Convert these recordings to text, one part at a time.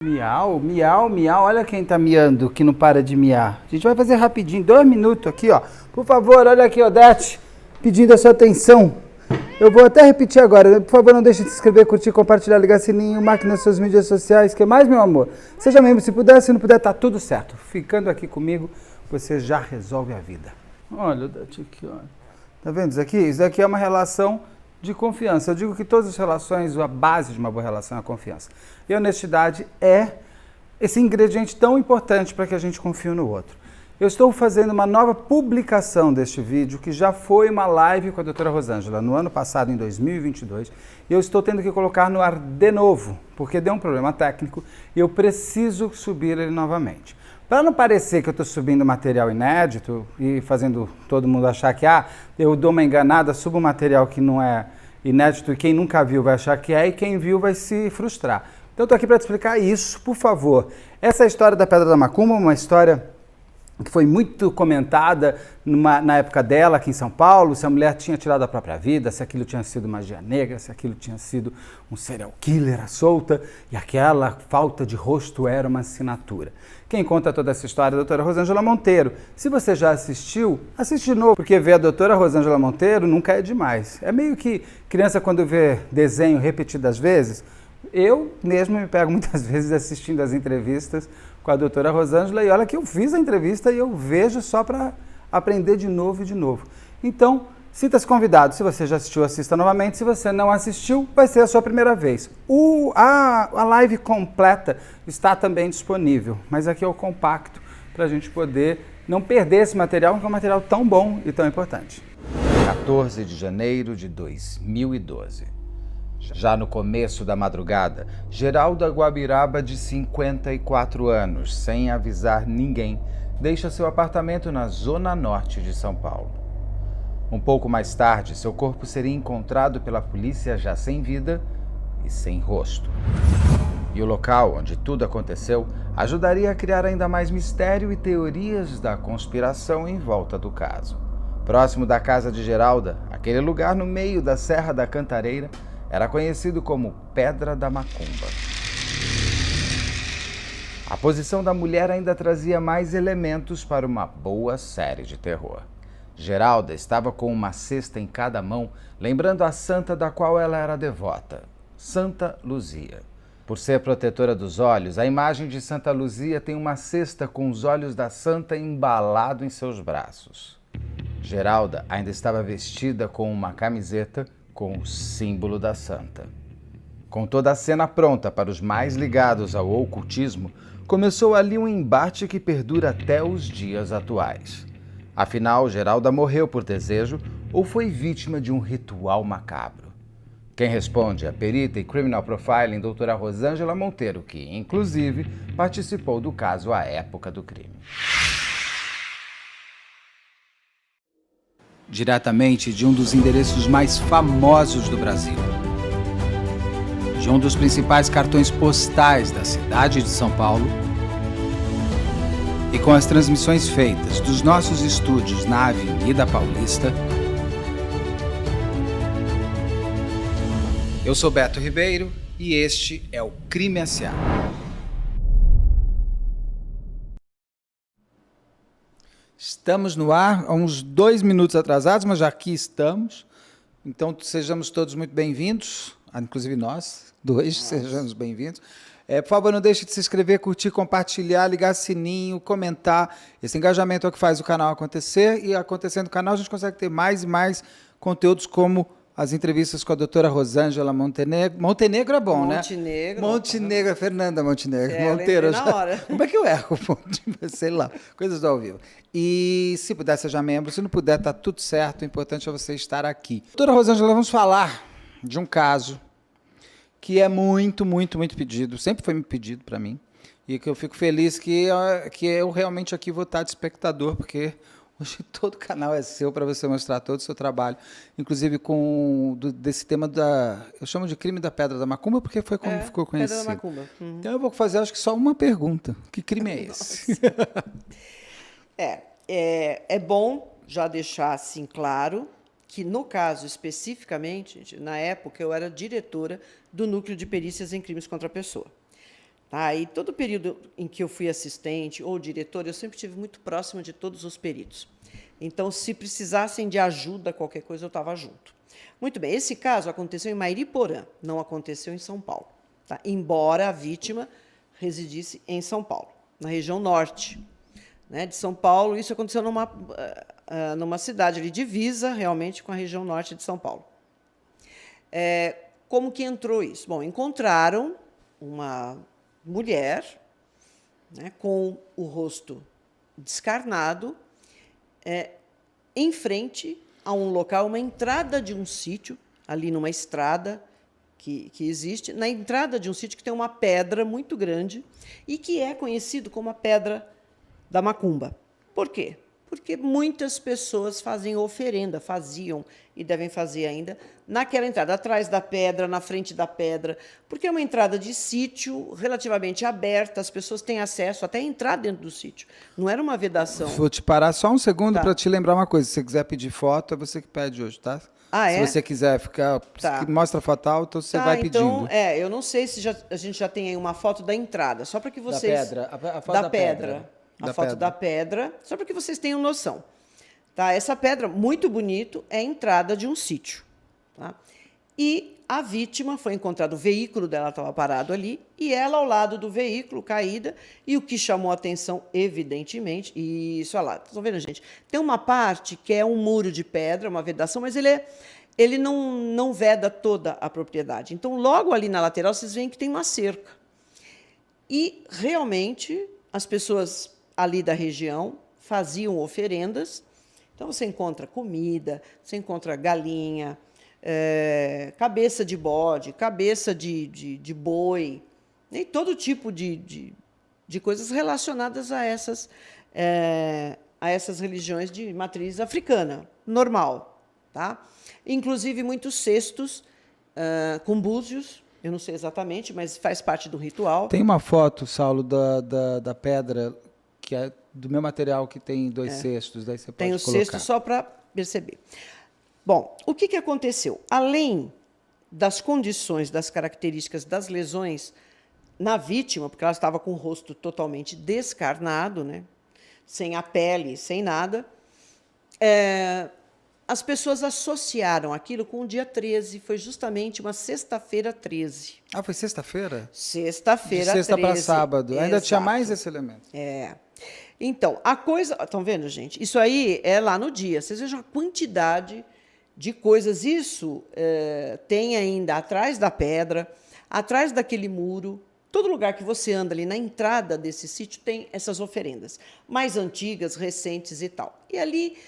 Miau, miau, miau. Olha quem tá miando, que não para de miar. A gente vai fazer rapidinho, 2 minutos aqui, ó. Por favor, olha aqui, Odete, pedindo a sua atenção. Eu vou até repetir agora. Por favor, não deixe de se inscrever, curtir, compartilhar, ligar sininho, marque nas suas mídias sociais. Que mais, meu amor? Seja membro, se puder, se não puder, tá tudo certo. Ficando aqui comigo, você já resolve a vida. Olha, Odete, aqui, ó. Tá vendo isso aqui? Isso aqui é uma relação de confiança. Eu digo que todas as relações, a base de uma boa relação é a confiança. E a honestidade é esse ingrediente tão importante para que a gente confie no outro. Eu estou fazendo uma nova publicação deste vídeo, que já foi uma live com a doutora Rosângela no ano passado, em 2022, e eu estou tendo que colocar no ar de novo, porque deu um problema técnico e eu preciso subir ele novamente. Para não parecer que eu estou subindo material inédito e fazendo todo mundo achar que eu dou uma enganada, subo material que não é inédito e quem nunca viu vai achar que é e quem viu vai se frustrar. Então eu estou aqui para te explicar isso, por favor. Essa é a história da Pedra da Macumba, uma história que foi muito comentada na época dela, aqui em São Paulo, se a mulher tinha tirado a própria vida, se aquilo tinha sido magia negra, se aquilo tinha sido um serial killer à solta, e aquela falta de rosto era uma assinatura. Quem conta toda essa história é a doutora Rosângela Monteiro. Se você já assistiu, assiste de novo, porque ver a doutora Rosângela Monteiro nunca é demais. É meio que criança quando vê desenho repetidas vezes. Eu mesmo me pego muitas vezes assistindo as entrevistas com a doutora Rosângela e olha que eu fiz a entrevista e eu vejo só para aprender de novo e de novo. Então, sinta-se convidado. Se você já assistiu, assista novamente. Se você não assistiu, vai ser a sua primeira vez. A live completa está também disponível, mas aqui é o compacto para a gente poder não perder esse material, que é um material tão bom e tão importante. 14 de janeiro de 2012. Já no começo da madrugada, Geralda Guabiraba, de 54 anos, sem avisar ninguém, deixa seu apartamento na zona norte de São Paulo. Um pouco mais tarde, seu corpo seria encontrado pela polícia já sem vida e sem rosto. E o local onde tudo aconteceu ajudaria a criar ainda mais mistério e teorias da conspiração em volta do caso. Próximo da casa de Geralda, aquele lugar no meio da Serra da Cantareira, era conhecido como Pedra da Macumba. A posição da mulher ainda trazia mais elementos para uma boa série de terror. Geralda estava com uma cesta em cada mão, lembrando a santa da qual ela era devota, Santa Luzia. Por ser protetora dos olhos, a imagem de Santa Luzia tem uma cesta com os olhos da santa embalado em seus braços. Geralda ainda estava vestida com uma camiseta com o símbolo da santa. Com toda a cena pronta para os mais ligados ao ocultismo, começou ali um embate que perdura até os dias atuais. Afinal, Geralda morreu por desejo ou foi vítima de um ritual macabro? Quem responde é a perita e criminal profiling doutora Rosângela Monteiro, que, inclusive, participou do caso à época do crime. Diretamente de um dos endereços mais famosos do Brasil, de um dos principais cartões postais da cidade de São Paulo, e com as transmissões feitas dos nossos estúdios na Avenida Paulista, eu sou Beto Ribeiro e este é o Crime S.A. Estamos no ar, há uns 2 minutos atrasados, mas já aqui estamos. Então, sejamos todos muito bem-vindos, inclusive nós, sejamos bem-vindos. Por favor, não deixe de se inscrever, curtir, compartilhar, ligar sininho, comentar. Esse engajamento é o que faz o canal acontecer, e acontecendo no canal a gente consegue ter mais e mais conteúdos como as entrevistas com a doutora Rosângela Montenegro. Montenegro é bom, Montenegro, né? Montenegro, Fernanda Montenegro. Monteiro. Na hora. Como é que eu erro? Sei lá, coisas do ao vivo. E se puder, seja membro. Se não puder, tá tudo certo. O importante é você estar aqui. Doutora Rosângela, vamos falar de um caso que é muito, muito, muito pedido. Sempre foi muito pedido para mim. E que eu fico feliz que eu realmente aqui vou estar de espectador, porque hoje todo canal é seu para você mostrar todo o seu trabalho, inclusive desse tema eu chamo de crime da Pedra da Macumba, porque foi como ficou conhecido. Pedra da Macumba. Uhum. Então eu vou fazer, acho que só uma pergunta. Que crime é esse? É bom já deixar assim claro que, no caso especificamente, na época eu era diretora do Núcleo de Perícias em Crimes contra a Pessoa. Tá? E todo o período em que eu fui assistente ou diretor, eu sempre estive muito próxima de todos os peritos. Então, se precisassem de ajuda, qualquer coisa, eu estava junto. Muito bem, esse caso aconteceu em Mairiporã, não aconteceu em São Paulo. Tá? Embora a vítima residisse em São Paulo, na região norte, né, de São Paulo. Isso aconteceu numa cidade ali, divisa, realmente, com a região norte de São Paulo. Como que entrou isso? Bom, encontraram uma mulher, né, com o rosto descarnado, em frente a um local, uma entrada de um sítio, ali numa estrada que existe, na entrada de um sítio que tem uma pedra muito grande e que é conhecido como a Pedra da Macumba. Por quê? Porque muitas pessoas faziam e devem fazer ainda, naquela entrada, atrás da pedra, na frente da pedra, porque é uma entrada de sítio relativamente aberta, as pessoas têm acesso até a entrar dentro do sítio. Não era uma vedação. Vou te parar só um segundo Tá. para te lembrar uma coisa. Se você quiser pedir foto, é você que pede hoje, tá? Ah, Se é? você quiser ficar... Tá. Mostra a foto alta, você Tá, vai então, pedindo. eu não sei se a gente já tem aí uma foto da entrada, só para que vocês... pedra, a foto da pedra. A Da foto pedra. da pedra, só para que vocês tenham noção. Tá? Essa pedra, muito bonito, é a entrada de um sítio. Tá? E a vítima foi encontrado, o veículo dela estava parado ali, e ela ao lado do veículo, caída, e o que chamou a atenção, evidentemente, isso, olha lá, estão vendo, gente? Tem uma parte que é um muro de pedra, uma vedação, mas ele não veda toda a propriedade. Então, logo ali na lateral, vocês veem que tem uma cerca. E, realmente, as pessoas ali da região faziam oferendas. Então, você encontra comida, você encontra galinha, cabeça de bode, cabeça de boi, e todo tipo de coisas relacionadas a essas religiões de matriz africana, normal. Tá? Inclusive, muitos cestos com búzios, eu não sei exatamente, mas faz parte do ritual. Tem uma foto, Saulo, da pedra, que é do meu material, que tem 2 cestos, daí você pode Tem o colocar. cesto só para perceber. Bom, o que aconteceu? Além das condições, das características das lesões na vítima, porque ela estava com o rosto totalmente descarnado, né? Sem a pele, sem nada, as pessoas associaram aquilo com o dia 13, foi justamente uma sexta-feira 13. Ah, foi sexta-feira? Sexta-feira 13. De sexta para sábado. Ainda Exato. tinha mais esse elemento. Então, a coisa... Estão vendo, gente? Isso aí é lá no dia. Vocês vejam a quantidade de coisas. Isso tem ainda atrás da pedra, atrás daquele muro. Todo lugar que você anda ali na entrada desse sítio tem essas oferendas. Mais antigas, recentes e tal. E ali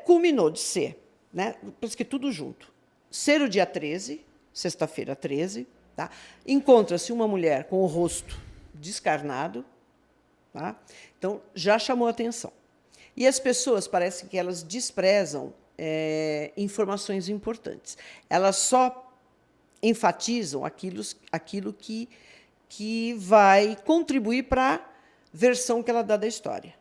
culminou de ser, né? Parece que tudo junto. Ser o dia 13, sexta-feira 13, tá? Encontra-se uma mulher com o rosto descarnado, tá? Então, já chamou a atenção. E as pessoas, parece que elas desprezam informações importantes. Elas só enfatizam aquilo que vai contribuir para a versão que ela dá da história.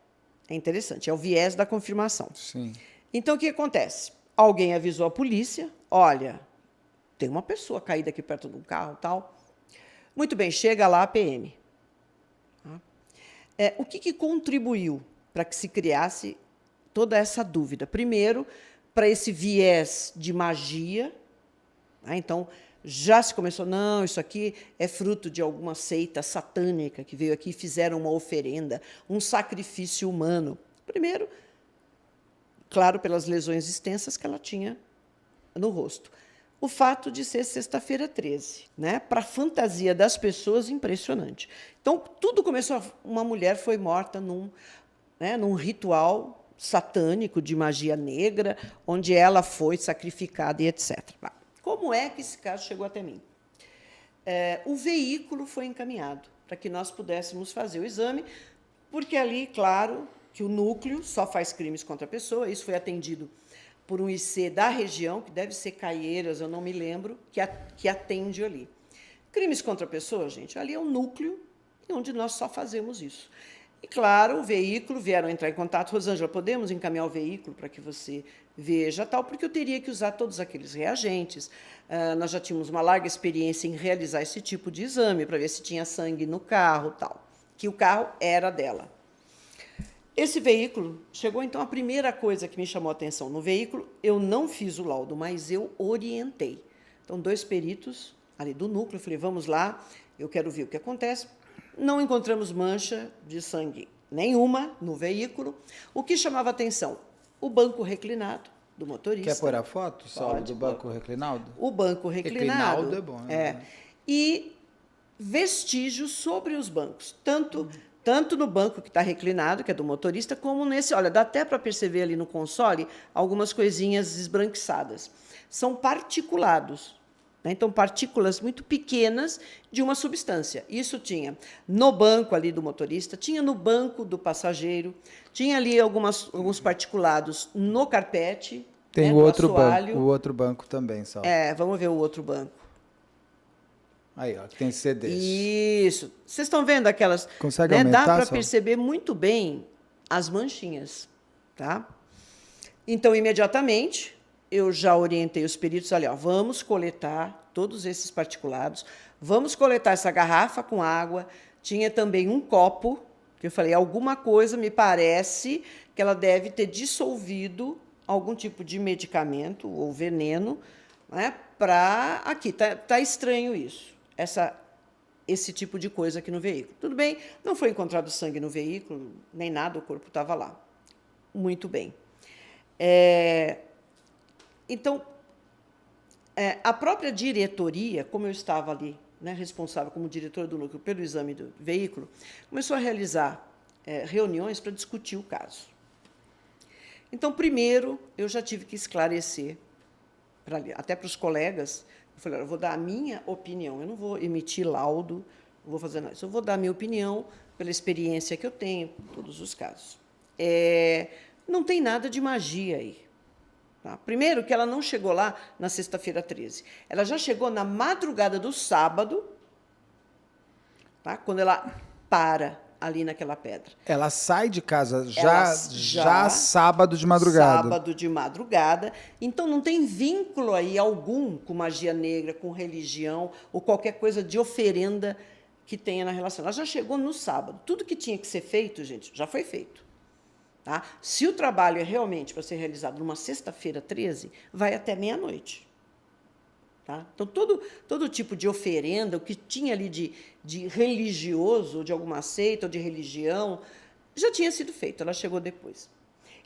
É interessante, é o viés da confirmação. Sim. Então, o que acontece? Alguém avisou a polícia, olha, tem uma pessoa caída aqui perto de um carro e tal. Muito bem, chega lá a PM. O que contribuiu para que se criasse toda essa dúvida? Primeiro, para esse viés de magia. Então, já se começou, não, isso aqui é fruto de alguma seita satânica que veio aqui e fizeram uma oferenda, um sacrifício humano. Primeiro, claro, pelas lesões extensas que ela tinha no rosto. O fato de ser sexta-feira 13, né? Para a fantasia das pessoas, impressionante. Então, tudo começou, uma mulher foi morta num ritual satânico de magia negra, onde ela foi sacrificada e etc. Como é que esse caso chegou até mim? O veículo foi encaminhado para que nós pudéssemos fazer o exame, porque ali, claro, que o núcleo só faz crimes contra a pessoa, isso foi atendido por um IC da região, que deve ser Caieiras, eu não me lembro, que atende ali. Crimes contra a pessoa, gente, ali é um núcleo onde nós só fazemos isso. E, claro, o veículo, vieram entrar em contato, Rosângela, podemos encaminhar o veículo para que você veja tal, porque eu teria que usar todos aqueles reagentes. Nós já tínhamos uma larga experiência em realizar esse tipo de exame, para ver se tinha sangue no carro tal, que o carro era dela. Esse veículo, chegou então a primeira coisa que me chamou a atenção. No veículo, eu não fiz o laudo, mas eu orientei. Então, 2 peritos ali do núcleo, eu falei, vamos lá, eu quero ver o que acontece. Não encontramos mancha de sangue nenhuma no veículo. O que chamava atenção? O banco reclinado do motorista. Quer pôr a foto, Saulo, do banco reclinado? O banco reclinado. Reclinado é bom, né? E vestígios sobre os bancos, tanto no banco que está reclinado, que é do motorista, como nesse. Olha, dá até para perceber ali no console algumas coisinhas esbranquiçadas. São particulados. Então, partículas muito pequenas de uma substância. Isso tinha no banco ali do motorista, tinha no banco do passageiro, tinha ali alguns particulados no carpete. Tem o outro banco, o outro banco também, Saulo. Vamos ver o outro banco. Aí, ó, que tem CDs. Isso. Vocês estão vendo aquelas... Consegue aumentar, dá para perceber muito bem as manchinhas. Tá? Então, imediatamente, eu já orientei os peritos, olha, vamos coletar todos esses particulados, vamos coletar essa garrafa com água, tinha também um copo, que eu falei, alguma coisa me parece que ela deve ter dissolvido algum tipo de medicamento ou veneno, né, para... Aqui, tá estranho isso, esse tipo de coisa aqui no veículo. Tudo bem, não foi encontrado sangue no veículo, nem nada, o corpo estava lá. Muito bem. Então, a própria diretoria, como eu estava ali, né, responsável como diretora do núcleo pelo exame do veículo, começou a realizar reuniões para discutir o caso. Então, primeiro, eu já tive que esclarecer, até para os colegas, eu falei, eu vou dar a minha opinião, eu não vou emitir laudo, não vou fazer nada, eu vou dar a minha opinião pela experiência que eu tenho, em todos os casos. Não tem nada de magia aí. Tá? Primeiro, que ela não chegou lá na sexta-feira 13. Ela já chegou na madrugada do sábado, tá? Quando ela para ali naquela pedra. Ela sai de casa já sábado de madrugada. Sábado de madrugada. Então, não tem vínculo aí algum com magia negra, com religião, ou qualquer coisa de oferenda que tenha na relação. Ela já chegou no sábado. Tudo que tinha que ser feito, gente, já foi feito. Tá? Se o trabalho é realmente para ser realizado numa sexta-feira 13, vai até meia-noite. Tá? Então, todo tipo de oferenda, o que tinha ali de religioso, de alguma seita ou de religião, já tinha sido feito, ela chegou depois.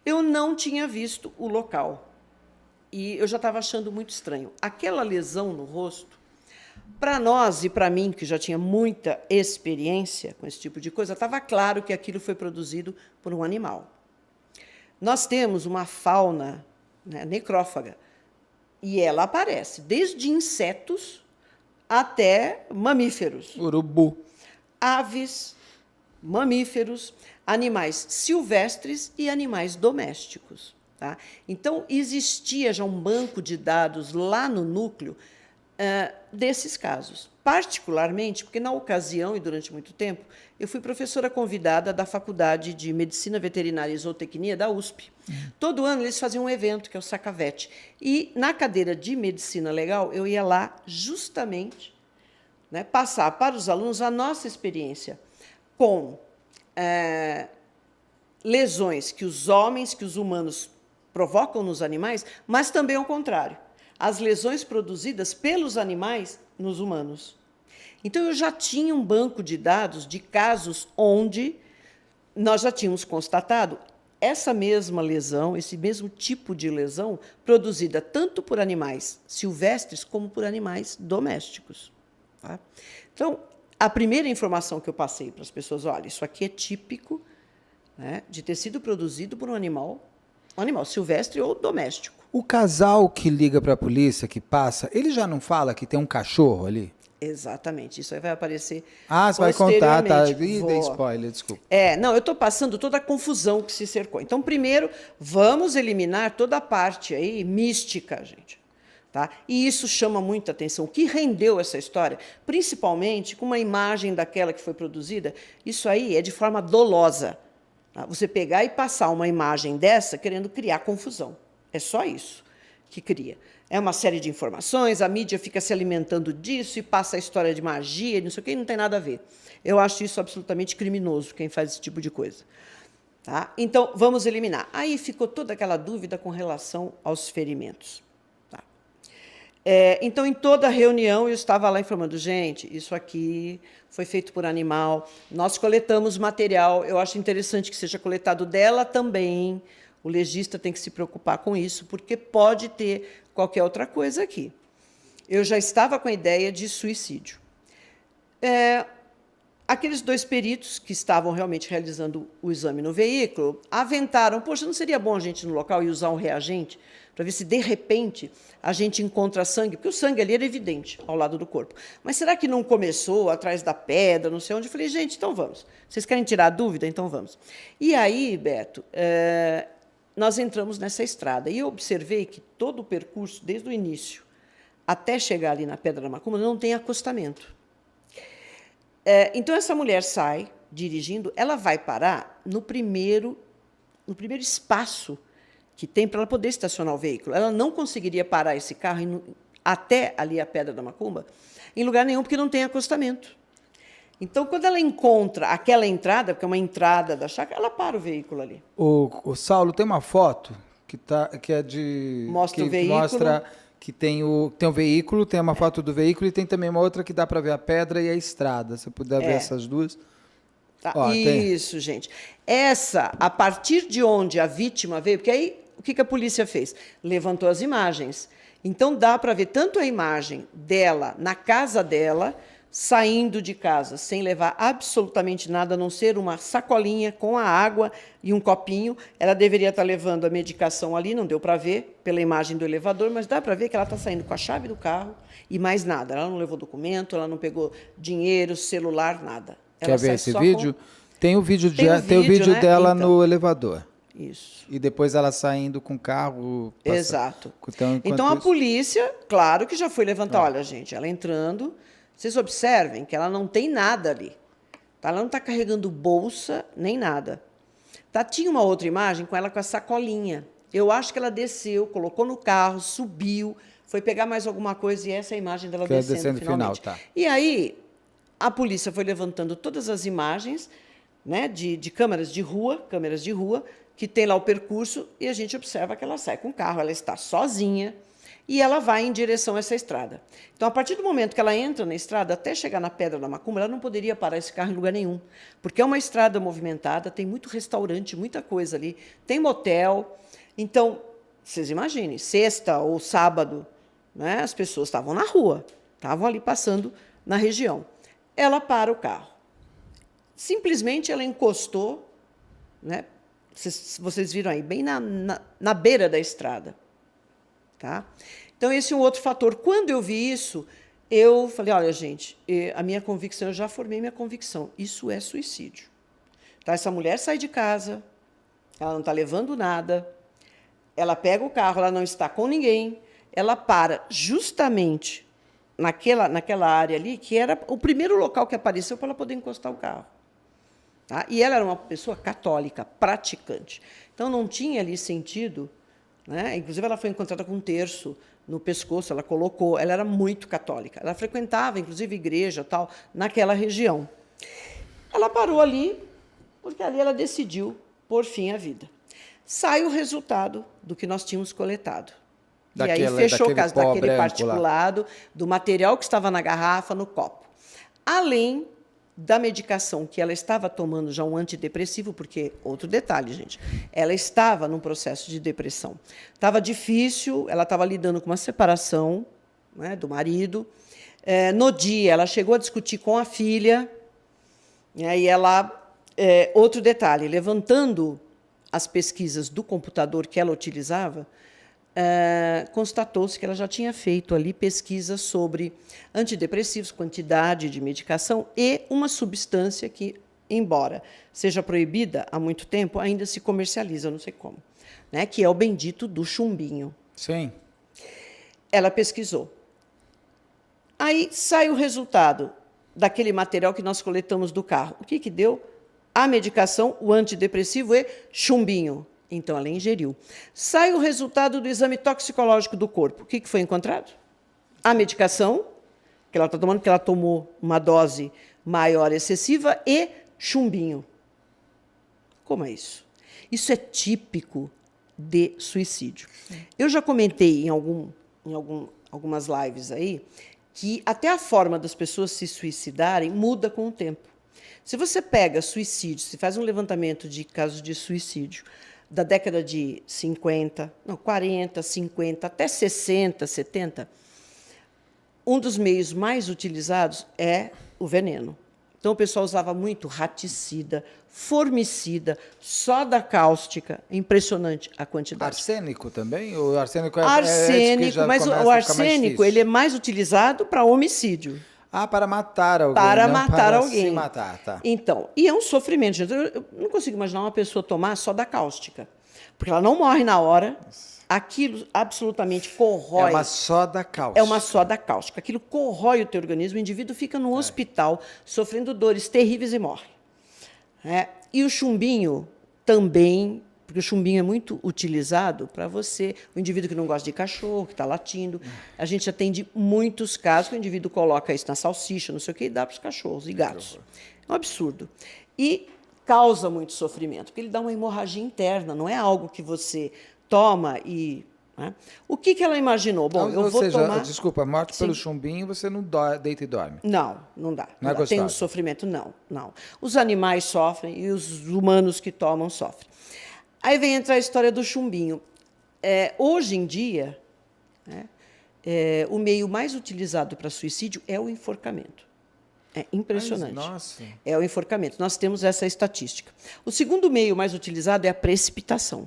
Eu não tinha visto o local e eu já estava achando muito estranho. Aquela lesão no rosto, para nós e para mim, que já tinha muita experiência com esse tipo de coisa, estava claro que aquilo foi produzido por um animal. Nós temos uma fauna, né, necrófaga, e ela aparece desde insetos até mamíferos. Urubu. Aves, mamíferos, animais silvestres e animais domésticos. Tá? Então, existia já um banco de dados lá no núcleo desses casos. Particularmente, porque, na ocasião e durante muito tempo, eu fui professora convidada da Faculdade de Medicina Veterinária e Zootecnia da USP. Todo ano eles faziam um evento, que é o Sacavete. E, na cadeira de Medicina Legal, eu ia lá justamente, né, passar para os alunos a nossa experiência com lesões que os homens, que os humanos provocam nos animais, mas também ao contrário. As lesões produzidas pelos animais nos humanos. Então, eu já tinha um banco de dados de casos onde nós já tínhamos constatado essa mesma lesão, esse mesmo tipo de lesão, produzida tanto por animais silvestres como por animais domésticos. Tá? Então, a primeira informação que eu passei para as pessoas, olha, isso aqui é típico, né, de ter sido produzido por um animal silvestre ou doméstico. O casal que liga para a polícia, que passa, ele já não fala que tem um cachorro ali? Exatamente, isso aí vai aparecer. Você vai contar, tá? Ih, dei spoiler, desculpa. Não, eu estou passando toda a confusão que se cercou. Então, primeiro, vamos eliminar toda a parte aí mística, gente. Tá? E isso chama muita atenção. O que rendeu essa história? Principalmente com uma imagem daquela que foi produzida, isso aí é de forma dolosa. Tá? Você pegar e passar uma imagem dessa querendo criar confusão. É só isso que cria. É uma série de informações, a mídia fica se alimentando disso e passa a história de magia, não sei o que, não tem nada a ver. Eu acho isso absolutamente criminoso, quem faz esse tipo de coisa. Tá? Então, vamos eliminar. Aí ficou toda aquela dúvida com relação aos ferimentos. Tá? Então, em toda reunião, eu estava lá informando, gente, isso aqui foi feito por animal, nós coletamos material, eu acho interessante que seja coletado dela também, o legista tem que se preocupar com isso, porque pode ter qualquer outra coisa aqui. Eu já estava com a ideia de suicídio. Aqueles 2 peritos que estavam realmente realizando o exame no veículo aventaram, poxa, não seria bom a gente ir no local e usar um reagente para ver se, de repente, a gente encontra sangue? Porque o sangue ali era evidente ao lado do corpo. Mas será que não começou atrás da pedra, não sei onde? Eu falei, gente, então vamos. Vocês querem tirar a dúvida? Então vamos. E aí, Beto, nós entramos nessa estrada e eu observei que todo o percurso, desde o início até chegar ali na Pedra da Macumba, não tem acostamento. Então, essa mulher sai dirigindo, ela vai parar no primeiro espaço que tem para ela poder estacionar o veículo. Ela não conseguiria parar esse carro até ali a Pedra da Macumba em lugar nenhum, porque não tem acostamento. Então, quando ela encontra aquela entrada, porque é uma entrada da chácara, ela para o veículo ali. O Saulo, tem uma foto que é de... Mostra o veículo. Mostra que tem o veículo, tem uma foto do veículo e tem também uma outra que dá para ver a pedra e a estrada. Se puder ver essas duas. Tá. Isso, gente. Essa, a partir de onde a vítima veio, porque aí o que a polícia fez? Levantou as imagens. Então, dá para ver tanto a imagem dela na casa dela, saindo de casa sem levar absolutamente nada, a não ser uma sacolinha com a água e um copinho. Ela deveria estar levando a medicação ali, não deu para ver pela imagem do elevador, mas dá para ver que ela está saindo com a chave do carro e mais nada. Ela não levou documento, ela não pegou dinheiro, celular, nada. Quer ver esse vídeo? Tem o vídeo, tem o vídeo, né? Dela então, no elevador. Isso. E depois ela saindo com o carro. Exato. Então, a polícia, claro que já foi levantar. Olha, gente, ela entrando... Vocês observem que ela não tem nada ali. Tá? Ela não está carregando bolsa nem nada. Tá? Tinha uma outra imagem com ela com a sacolinha. Eu acho que ela desceu, colocou no carro, subiu, foi pegar mais alguma coisa e essa é a imagem dela descendo finalmente. Final, tá. E aí, a polícia foi levantando todas as imagens, né, de câmeras de rua, que tem lá o percurso, e a gente observa que ela sai com o carro, ela está sozinha, e ela vai em direção a essa estrada. Então, a partir do momento que ela entra na estrada, até chegar na Pedra da Macumba, ela não poderia parar esse carro em lugar nenhum, porque é uma estrada movimentada, tem muito restaurante, muita coisa ali, tem motel. Então, vocês imaginem, sexta ou sábado, né, as pessoas estavam na rua, estavam ali passando na região. Ela para o carro. Simplesmente ela encostou, né, vocês viram aí, bem na beira da estrada. Tá? Então, esse é um outro fator. Quando eu vi isso, eu falei, olha, gente, a minha convicção, eu já formei minha convicção, isso é suicídio. Tá? Essa mulher sai de casa, ela não está levando nada, ela pega o carro, ela não está com ninguém, ela para justamente naquela área ali, que era o primeiro local que apareceu para ela poder encostar o carro. Tá? E ela era uma pessoa católica, praticante. Então, não tinha ali sentido... Né? Inclusive, ela foi encontrada com um terço no pescoço, ela colocou, ela era muito católica. Ela frequentava, inclusive, igreja tal, naquela região. Ela parou ali, porque ali ela decidiu pôr fim à vida. Sai o resultado do que nós tínhamos coletado. E aí fechou o caso daquele particulado, do material que estava na garrafa, no copo. Além da medicação que ela estava tomando, já um antidepressivo, porque, outro detalhe, gente, ela estava num processo de depressão. Estava difícil, ela estava lidando com uma separação, né, do marido. No dia, ela chegou a discutir com a filha, né, e ela... outro detalhe, levantando as pesquisas do computador que ela utilizava, constatou-se que ela já tinha feito ali pesquisas sobre antidepressivos, quantidade de medicação e uma substância que, embora seja proibida há muito tempo, ainda se comercializa, não sei como, né, que é o bendito do chumbinho. Sim. Ela pesquisou. Aí sai o resultado daquele material que nós coletamos do carro. O que que deu? A medicação, o antidepressivo e chumbinho. Então, ela ingeriu. Sai o resultado do exame toxicológico do corpo. O que que foi encontrado? A medicação, que ela está tomando, porque ela tomou uma dose maior excessiva, e chumbinho. Como é isso? Isso é típico de suicídio. Eu já comentei em algumas lives aí que até a forma das pessoas se suicidarem muda com o tempo. Se você pega suicídio, se faz um levantamento de casos de suicídio da década de 40, 50, até 60, 70, um dos meios mais utilizados é o veneno. Então, o pessoal usava muito raticida, formicida, soda cáustica. É impressionante a quantidade. Arsênico também? O arsênico é arsênico, mas o arsênico ele é mais utilizado para homicídio. Ah, para matar alguém. Para não matar para alguém. Se matar, tá. Então, e é um sofrimento, gente. Eu não consigo imaginar uma pessoa tomar soda cáustica, porque ela não morre na hora. Aquilo absolutamente corrói. É uma soda cáustica. É uma soda cáustica. Aquilo corrói o teu organismo, o indivíduo fica no hospital, sofrendo dores terríveis e morre. E o chumbinho também, porque o chumbinho é muito utilizado para você, o indivíduo que não gosta de cachorro, que está latindo. A gente atende muitos casos que o indivíduo coloca isso na salsicha, não sei o quê, e dá para os cachorros e gatos. É um absurdo. E causa muito sofrimento, porque ele dá uma hemorragia interna, não é algo que você toma e... Né? O que que ela imaginou? Bom, eu vou tomar... Desculpa, morte pelo chumbinho, você não deita e dorme. Não, não dá. Não é gostoso. Tem um sofrimento? Não, não. Os animais sofrem e os humanos que tomam sofrem. Aí vem entrar a história do chumbinho. Hoje em dia, o meio mais utilizado para suicídio é o enforcamento. É impressionante. Mas, nossa. É o enforcamento. Nós temos essa estatística. O segundo meio mais utilizado é a precipitação.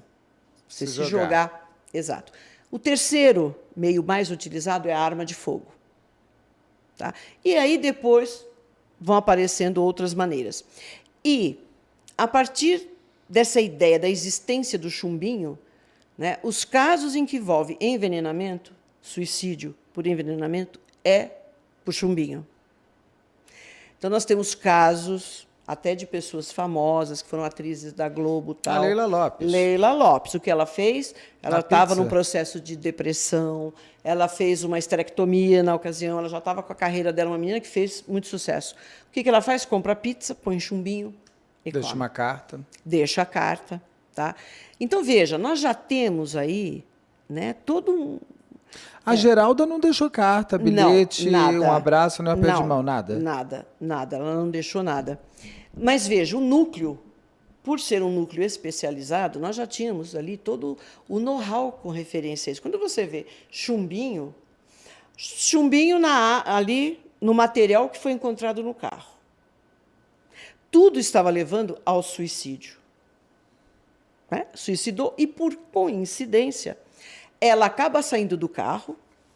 Você se jogar. Exato. O terceiro meio mais utilizado é a arma de fogo. Tá? E aí depois vão aparecendo outras maneiras. E, a partir dessa ideia da existência do chumbinho, né, os casos em que envolve envenenamento, suicídio por envenenamento, é por chumbinho. Então, nós temos casos até de pessoas famosas, que foram atrizes da Globo. Tal. A Leila Lopes. Leila Lopes. O que ela fez? Ela estava num processo de depressão, ela fez uma esterectomia na ocasião, ela já estava com a carreira dela, uma menina que fez muito sucesso. O que ela faz? Compra pizza, põe chumbinho e Deixa come. uma carta. Deixa a carta. Tá? Então, veja, nós já temos aí, né, todo um... A Geralda não deixou carta, bilhete, não, nada. Um abraço, não é aperto de mão, nada? Nada, ela não deixou nada. Mas, veja, o núcleo, por ser um núcleo especializado, nós já tínhamos ali todo o know-how com referência a isso. Quando você vê chumbinho ali no material que foi encontrado no carro. Tudo estava levando ao suicídio. Né? Suicidou e, por coincidência, ela acaba saindo do carro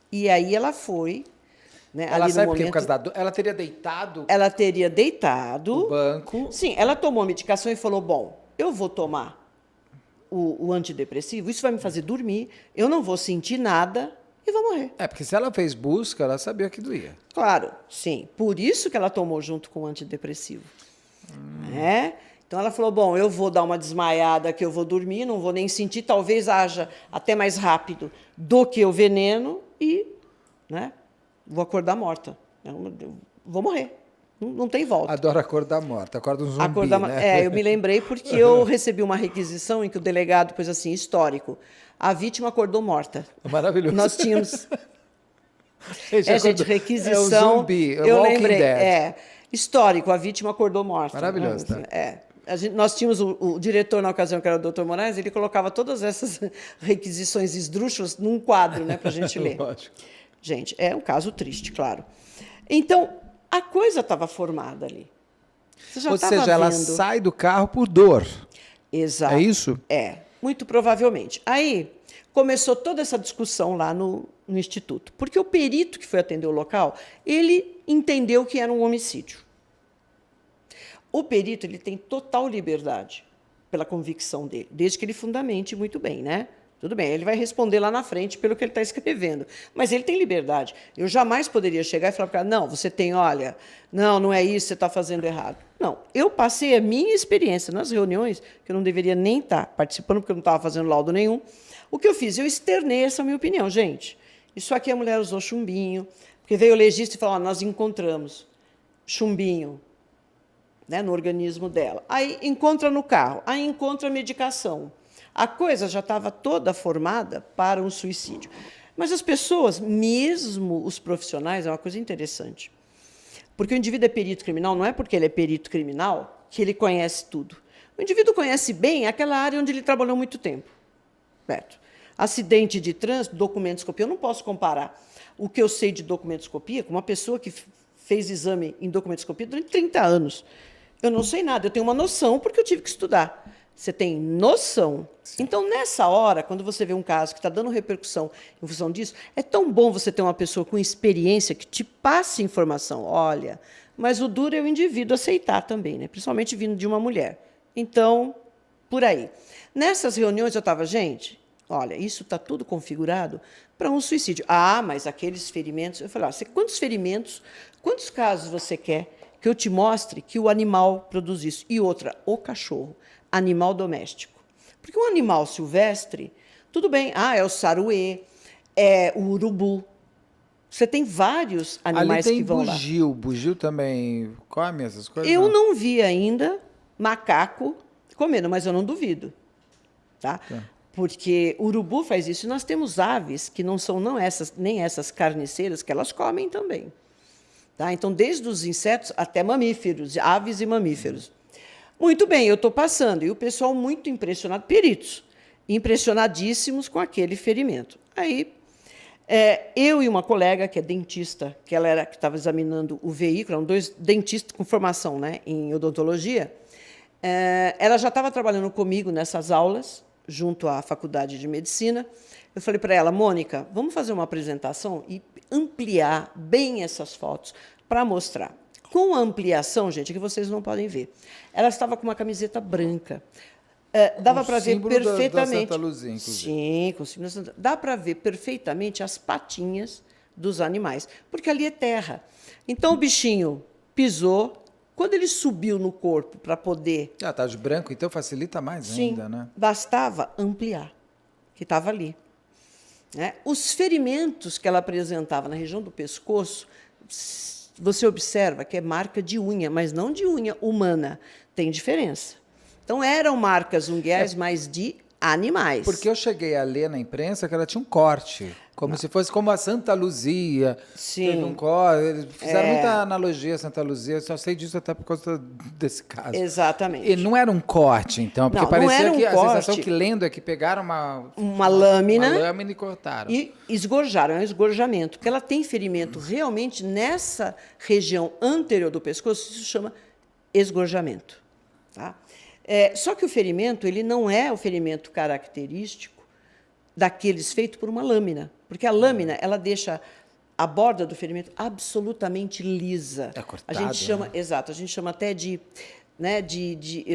e aí ela foi... Né, ela ali sai no porque momento, por causa ela teria deitado... Ela teria deitado... No banco. Sim, ela tomou a medicação e falou, bom, eu vou tomar o antidepressivo, isso vai me fazer dormir, eu não vou sentir nada e vou morrer. Porque se ela fez busca, ela sabia que doía. Claro, sim. Por isso que ela tomou junto com o antidepressivo. Então, ela falou, bom, eu vou dar uma desmaiada que eu vou dormir, não vou nem sentir, talvez haja até mais rápido do que o veneno e... Né, vou acordar morta. Eu vou morrer. Não tem volta. Adoro acordar morta. Acorda um zumbi, né? Eu me lembrei porque eu recebi uma requisição em que o delegado pôs assim, histórico. A vítima acordou morta. Maravilhoso. Nós tínhamos... gente, requisição... É o zumbi, eu Walking lembrei. Dead. Histórico, a vítima acordou morta. Maravilhoso, tá? Nós tínhamos o diretor na ocasião, que era o Dr. Moraes, ele colocava todas essas requisições esdrúxulas num quadro, né, para a gente ler. Lógico. Gente, é um caso triste, claro. Então, a coisa estava formada ali. Você já Ou seja, ela vendo. sai do carro por dor. Exato. É isso? Muito provavelmente. Aí começou toda essa discussão lá no Instituto. Porque o perito que foi atender o local, ele entendeu que era um homicídio. O perito ele tem total liberdade pela convicção dele, desde que ele fundamente muito bem, né? Tudo bem, ele vai responder lá na frente pelo que ele está escrevendo. Mas ele tem liberdade. Eu jamais poderia chegar e falar para ele, não, você tem, olha, não é isso, você está fazendo errado. Não, eu passei a minha experiência nas reuniões, que eu não deveria nem estar participando, porque eu não estava fazendo laudo nenhum. O que eu fiz? Eu externei essa minha opinião. Gente, isso aqui a mulher usou chumbinho, porque veio o legista e falou, nós encontramos chumbinho, né, no organismo dela. Aí encontra no carro, aí encontra a medicação. A coisa já estava toda formada para um suicídio. Mas as pessoas, mesmo os profissionais, é uma coisa interessante. Porque o indivíduo é perito criminal, não é porque ele é perito criminal que ele conhece tudo. O indivíduo conhece bem aquela área onde ele trabalhou muito tempo. Certo? Acidente de trânsito, documentoscopia, eu não posso comparar o que eu sei de documentoscopia com uma pessoa que fez exame em documentoscopia durante 30 anos. Eu não sei nada, eu tenho uma noção porque eu tive que estudar. Você tem noção. Sim. Então, nessa hora, quando você vê um caso que está dando repercussão em função disso, é tão bom você ter uma pessoa com experiência que te passe informação. Olha, mas o duro é o indivíduo aceitar também, né? Principalmente vindo de uma mulher. Então, por aí. Nessas reuniões eu estava, gente, olha, isso está tudo configurado para um suicídio. Ah, mas aqueles ferimentos... Eu falei, quantos ferimentos, quantos casos você quer que eu te mostre que o animal produz isso? E outra, o cachorro. Animal doméstico. Porque um animal silvestre, tudo bem, é o saruê, é o urubu. Você tem vários animais que vão lá. Bugio também come essas coisas? Eu não vi ainda macaco comendo, mas eu não duvido. Tá? Porque o urubu faz isso. E nós temos aves que não são nem essas carniceiras, que elas comem também. Tá? Então, desde os insetos até mamíferos, aves e mamíferos. Muito bem, eu estou passando. E o pessoal muito impressionado, peritos, impressionadíssimos com aquele ferimento. Aí, eu e uma colega, que é dentista, que estava examinando o veículo, eram 2 dentistas com formação, né, em odontologia, ela já estava trabalhando comigo nessas aulas, junto à Faculdade de Medicina. Eu falei para ela, Mônica, vamos fazer uma apresentação e ampliar bem essas fotos para mostrar. Com a ampliação, gente, que vocês não podem ver, ela estava com uma camiseta branca. Dava para ver perfeitamente. Da Santa Luzia, inclusive. Sim, com o símbolo da Santa. Dá para ver perfeitamente as patinhas dos animais, porque ali é terra. Então o bichinho pisou, quando ele subiu no corpo para poder. Tá de branco, então facilita mais Sim, ainda, né? Bastava ampliar, que estava ali. Né? Os ferimentos que ela apresentava na região do pescoço, você observa que é marca de unha, mas não de unha humana. Tem diferença. Então, eram marcas unguiais, mas de animais. Porque eu cheguei a ler na imprensa que ela tinha um corte, como se fosse como a Santa Luzia. Sim. Teve um corte. Eles fizeram muita analogia a Santa Luzia, eu só sei disso até por causa desse caso. Exatamente. E não era um corte, então, porque parecia que a sensação que lendo é que pegaram uma lâmina e cortaram. E esgorjaram, é um esgorjamento, porque ela tem ferimento realmente nessa região anterior do pescoço, isso se chama esgorjamento. Tá? Só que o ferimento ele não é o ferimento característico daqueles feito por uma lâmina, porque a lâmina ela deixa a borda do ferimento absolutamente lisa. É cortado, a gente chama, né? Exato, a gente chama até de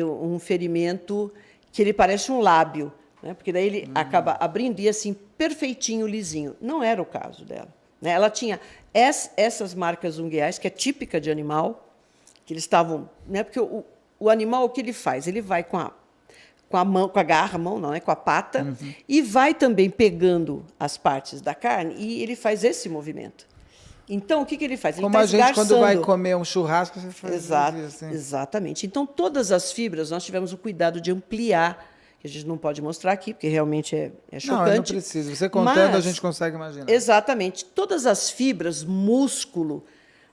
um ferimento que ele parece um lábio, né? Porque daí ele acaba abrindo e assim perfeitinho, lisinho. Não era o caso dela. Né? Ela tinha essas marcas unguiais, que é típica de animal, que eles estavam, né? Porque o animal, o que ele faz? Ele vai com a mão, com a garra, mão não, né? Com a pata, e vai também pegando as partes da carne e ele faz esse movimento. Então, o que ele faz? Ele Como a gente, quando vai comer um churrasco, você faz assim. Exatamente. Então, todas as fibras, nós tivemos o cuidado de ampliar, que a gente não pode mostrar aqui, porque realmente é chocante. Não precisa. Você contando, a gente consegue imaginar. Exatamente. Todas as fibras, músculo,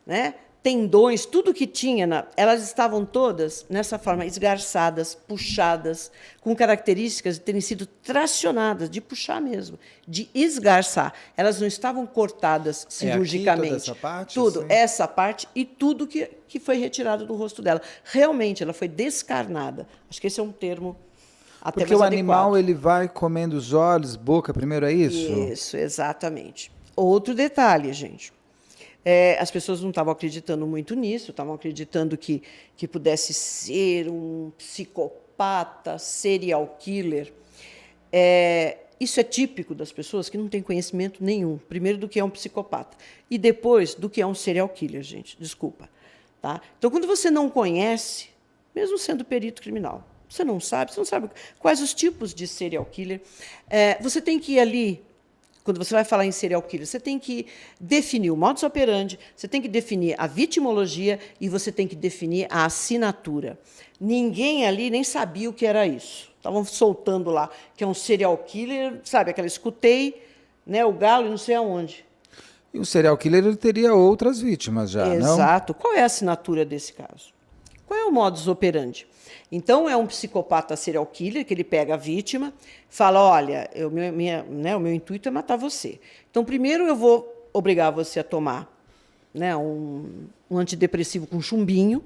né? Tendões, tudo que tinha, elas estavam todas nessa forma, esgarçadas, puxadas, com características de terem sido tracionadas, de puxar mesmo, de esgarçar. Elas não estavam cortadas cirurgicamente. Aqui, toda essa parte? Tudo, assim? essa parte e tudo que foi retirado do rosto dela. Realmente, ela foi descarnada. Acho que esse é um termo até porque mais o adequado. animal ele vai comendo os olhos, boca, primeiro é isso? Isso, exatamente. Outro detalhe, gente. As pessoas não estavam acreditando muito nisso, estavam acreditando que pudesse ser um psicopata, serial killer. isso é típico das pessoas que não têm conhecimento nenhum. Primeiro, do que é um psicopata. E depois, do que é um serial killer, gente. Desculpa. Tá? Então, quando você não conhece, mesmo sendo perito criminal, você não sabe quais os tipos de serial killer, você tem que ir ali, quando você vai falar em serial killer, você tem que definir o modus operandi, você tem que definir a vitimologia e você tem que definir a assinatura. Ninguém ali nem sabia o que era isso. Estavam soltando lá que é um serial killer, sabe, aquela escutei, né, o galo e não sei aonde. E o serial killer ele teria outras vítimas já, não? Exato. Qual é a assinatura desse caso? Qual é o modus operandi? Então, é um psicopata serial killer que ele pega a vítima, fala, olha, o meu intuito é matar você. Então, primeiro eu vou obrigar você a tomar, né, um antidepressivo com chumbinho.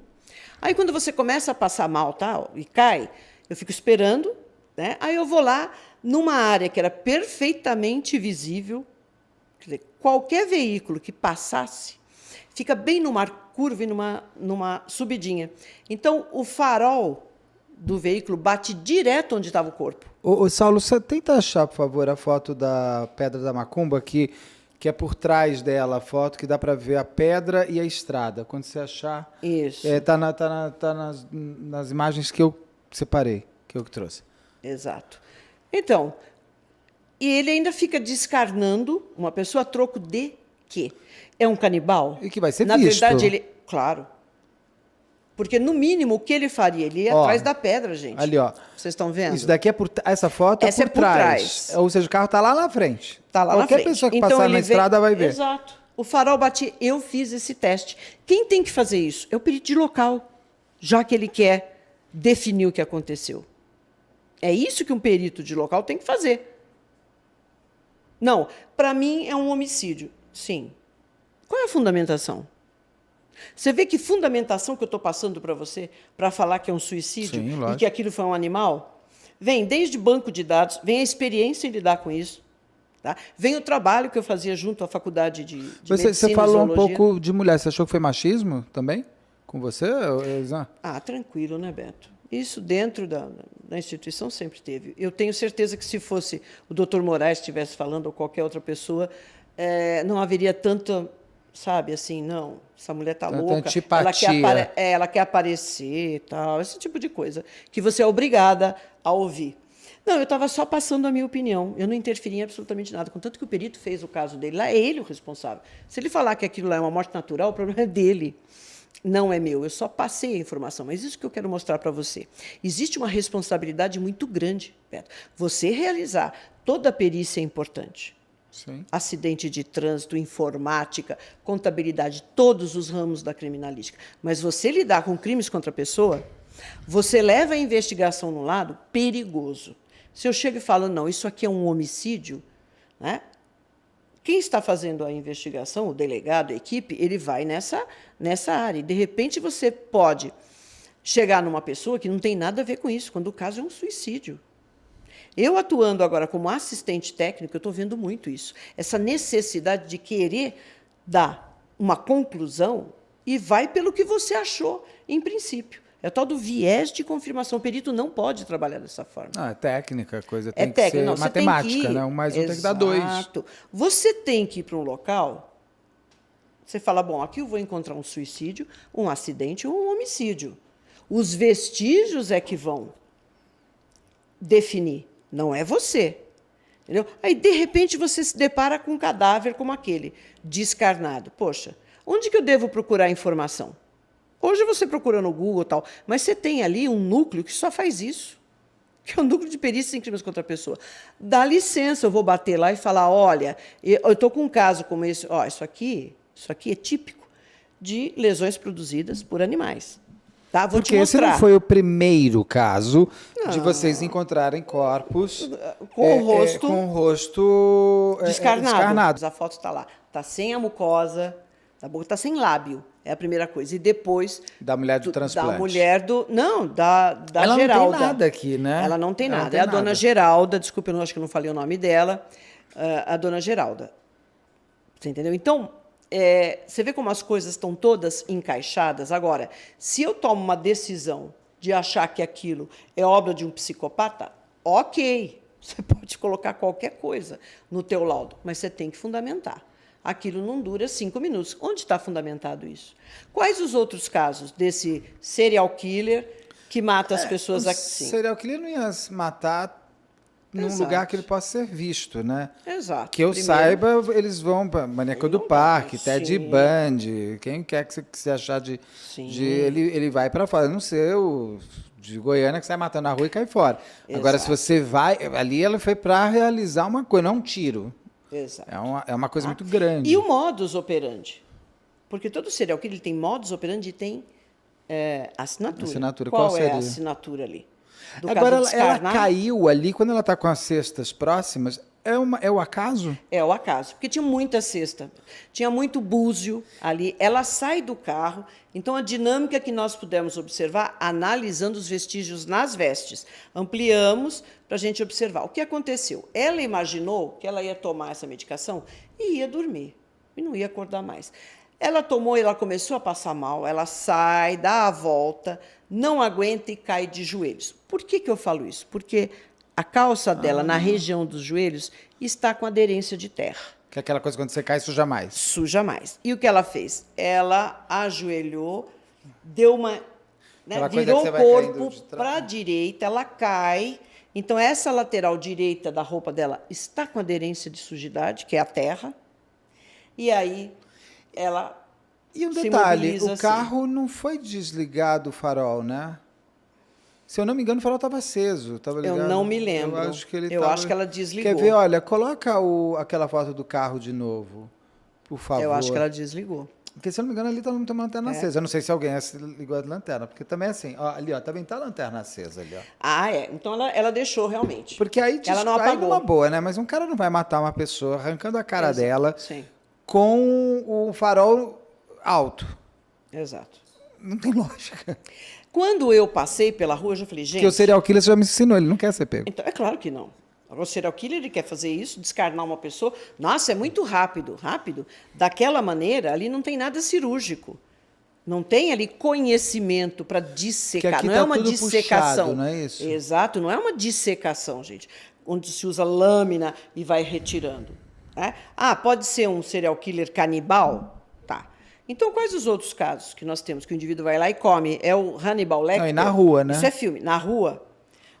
Aí, quando você começa a passar mal tal, e cai, eu fico esperando, né? Aí eu vou lá, numa área que era perfeitamente visível, quer dizer, qualquer veículo que passasse, fica bem numa curva e numa subidinha. Então, o farol do veículo bate direto onde estava o corpo. Ô, Saulo, você tenta achar, por favor, a foto da Pedra da Macumba, que é por trás dela, a foto que dá para ver a pedra e a estrada. Quando você achar... Isso. Tá nas imagens que eu separei, que eu trouxe. Exato. Então, e ele ainda fica descarnando uma pessoa a troco de quê? É um canibal? E que vai ser Na visto. verdade, ele... Claro. Porque, no mínimo, o que ele faria? Ele ia atrás da pedra, gente. Ali, ó. Vocês estão vendo? Isso daqui é essa foto Essa é por trás. Ou seja, o carro está lá na frente. Está lá Qualquer na frente. pessoa que Então, passar na estrada vai ver. Exato. O farol bate. Eu fiz esse teste. Quem tem que fazer isso? É o perito de local, já que ele quer definir o que aconteceu. É isso que um perito de local tem que fazer. Não, para mim é um homicídio. Sim. Qual é a fundamentação? Você vê que fundamentação que eu estou passando para você para falar que é um suicídio. Sim, e lógico. que aquilo foi um animal? Vem desde banco de dados, vem a experiência em lidar com isso. Tá? Vem o trabalho que eu fazia junto à faculdade de medicina Você e falou um zoologia. pouco de mulher. Você achou que foi machismo também? Com você? Tranquilo, né, Beto? Isso dentro da instituição sempre teve. Eu tenho certeza que se fosse o doutor Moraes estivesse falando ou qualquer outra pessoa, não haveria tanta, sabe, assim, não, essa mulher está louca, ela quer aparecer, tal, esse tipo de coisa, que você é obrigada a ouvir. Não, eu estava só passando a minha opinião, eu não interferi em absolutamente nada, contanto que o perito fez o caso dele, lá é ele o responsável. Se ele falar que aquilo lá é uma morte natural, o problema é dele. Não é meu, eu só passei a informação. Mas isso que eu quero mostrar para você. Existe uma responsabilidade muito grande, Beto. Você realizar toda a perícia é importante. Sim. Acidente de trânsito, informática, contabilidade, todos os ramos da criminalística. Mas você lidar com crimes contra a pessoa, você leva a investigação num lado perigoso. Se eu chego e falo, não, isso aqui é um homicídio, né? Quem está fazendo a investigação, o delegado, a equipe, ele vai nessa área. E, de repente, você pode chegar numa pessoa que não tem nada a ver com isso, quando o caso é um suicídio. Eu, atuando agora como assistente técnico, eu estou vendo muito isso. Essa necessidade de querer dar uma conclusão e vai pelo que você achou, em princípio. É o tal do viés de confirmação. O perito não pode trabalhar dessa forma. É técnica, coisa tem que ser não, matemática, né? 1 mais 1 tem que dar 2. Exato. Você tem que ir para um local, você fala, bom, aqui eu vou encontrar um suicídio, um acidente ou um homicídio. Os vestígios é que vão definir, não é você. Entendeu? Aí, de repente, você se depara com um cadáver como aquele, descarnado. Poxa, onde que eu devo procurar informação? Hoje você procura no Google e tal, mas você tem ali um núcleo que só faz isso, que é o núcleo de perícia em crimes contra a pessoa. Dá licença, eu vou bater lá e falar, olha, eu estou com um caso como esse, ó, isso aqui é típico de lesões produzidas por animais. Tá? Vou te Porque esse mostrar. não foi o primeiro caso de vocês encontrarem corpos com o rosto descarnado. A foto está lá. Está sem a mucosa, da boca, está sem lábio. É a primeira coisa. E depois... Da mulher do transplante. Da mulher do... Não, da ela Geralda. Ela não tem nada aqui, né? Ela não tem nada. É a dona Geralda. Desculpa, eu acho que eu não falei o nome dela. A dona Geralda. Você entendeu? Então, você vê como as coisas estão todas encaixadas. Agora, se eu tomo uma decisão de achar que aquilo é obra de um psicopata, ok. Você pode colocar qualquer coisa no teu laudo, mas você tem que fundamentar. Aquilo não dura 5 minutos. Onde está fundamentado isso? Quais os outros casos desse serial killer que mata as pessoas assim? Serial killer não ia matar num Exato. lugar que ele possa ser visto, né? Exato. Que eu Primeiro, saiba, eles vão para Maníaco do Parque, Ted Sim. Bundy, quem quer que você achar de Sim. ele vai para fora. Não sei, o de Goiânia que sai matando na rua e cai fora. Agora, se Exato. você vai, ali ela foi para realizar uma coisa, não um tiro. Exato. É uma coisa muito grande. E o modus operandi? Porque todo serial killer tem modus operandi e tem assinatura. Assinatura, Qual qual é a seria? assinatura ali? Do Agora, caso de ela descarnar, caiu ali, quando ela está com as cestas próximas, é o acaso? é o acaso, porque tinha muita cesta, tinha muito búzio ali. Ela sai do carro, então a dinâmica que nós pudemos observar, analisando os vestígios nas vestes, ampliamos para a gente observar. O que aconteceu? Ela imaginou que ela ia tomar essa medicação e ia dormir, e não ia acordar mais. Ela tomou, ela começou a passar mal, ela sai, dá a volta, não aguenta e cai de joelhos. Por que eu falo isso? Porque a calça dela, na região dos joelhos, está com aderência de terra. Que é aquela coisa quando você cai, suja mais. Suja mais. E o que ela fez? Ela ajoelhou, deu uma... Né, Aquela coisa virou que o você vai caindo corpo de trás. para a direita, ela cai. Então, essa lateral direita da roupa dela está com aderência de sujidade, que é a terra. E aí, ela E um se detalhe, mobiliza o assim. carro não foi desligado o farol, né? Se eu não me engano, o farol estava aceso. Tava ligado. Eu não me lembro. Eu acho que ele Eu tava... acho que ela desligou. Quer ver? Olha, coloca aquela foto do carro de novo, por favor. Eu acho que ela desligou. Porque, se eu não me engano, ali tá uma lanterna acesa. Eu não sei se alguém ligou a lanterna, porque também é assim, ó, ali, ó, também tá a lanterna acesa ali, ó. Ah, é. Então, ela deixou realmente. Porque aí, Ela não aí apagou. numa boa, né? Mas um cara não vai matar uma pessoa arrancando a cara Exato. dela Sim, com o farol alto. exato. Não tem lógica. Quando eu passei pela rua, eu já falei, gente... Porque o serial killer já me ensinou, ele não quer ser pego. Então, é claro que não. Agora, o serial killer, ele quer fazer isso, descarnar uma pessoa. Nossa, é muito rápido, rápido. Daquela maneira, ali não tem nada cirúrgico. Não tem ali conhecimento para dissecar. Que aqui não tá é uma tudo dissecação. puxado, não é isso? Exato, não é uma dissecação, gente. Onde se usa lâmina e vai retirando. Né? Ah, pode ser um serial killer canibal? Tá. Então, quais os outros casos que nós temos? Que o indivíduo vai lá e come. É o Hannibal Lecter? Não, e na rua, né? Isso é filme. Na rua?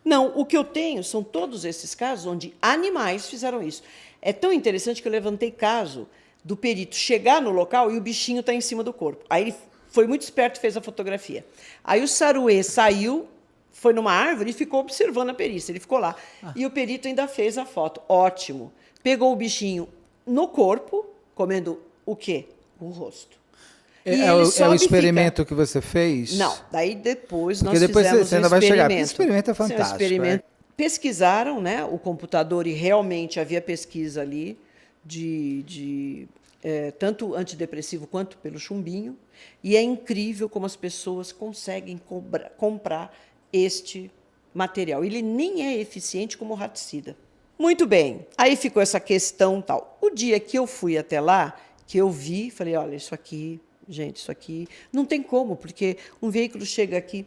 Não, o que eu tenho são todos esses casos onde animais fizeram isso. É tão interessante que eu levantei caso do perito chegar no local e o bichinho está em cima do corpo. Aí ele foi muito esperto e fez a fotografia. Aí o saruê saiu, foi numa árvore e ficou observando a perícia. Ele ficou lá. E o perito ainda fez a foto. Ótimo. Pegou o bichinho no corpo, comendo o quê? O rosto. E ele É o sobe e experimento que você fez? não, daí depois Porque nós depois fizemos você um ainda vai chegar. experimento. Esse experimento é Esse fantástico, experimento. Pesquisaram, né, o computador, e realmente havia pesquisa ali de tanto antidepressivo quanto pelo chumbinho. E é incrível como as pessoas conseguem comprar este material. Ele nem é eficiente como raticida. Muito bem, aí ficou essa questão tal. O dia que eu fui até lá, que eu vi, falei, olha, isso aqui, gente, isso aqui não tem como, porque um veículo chega aqui.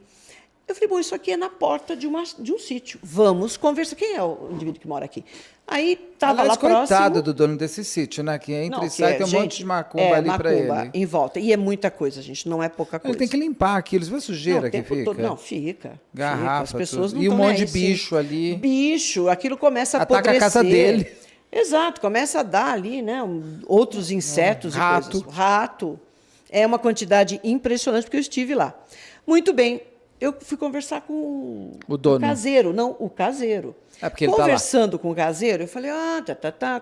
Eu falei, bom, isso aqui é na porta de um sítio. Vamos conversar. Quem é o indivíduo que mora aqui? Aí estava lá coitado próximo. do dono desse sítio, né? Que entra Não, e sai, que tem um gente, monte de macumba ali pra macumba ele. em volta. E é muita coisa, gente, não é pouca coisa. Ele tem que limpar aquilo. Você vê a sujeira Não, o que tempo fica? todo. Não, fica. Garrafa, As pessoas tudo. não E um estão nem monte aí, de bicho ali. Bicho, aquilo começa a Ataca a apodrecer. casa dele. Exato, começa a dar ali, né, outros insetos e rato. coisas. Rato. É uma quantidade impressionante, porque eu estive lá. Muito bem, eu fui conversar com O dono. o caseiro. Não, o caseiro. É porque ele tá lá. Conversando com o caseiro, eu falei,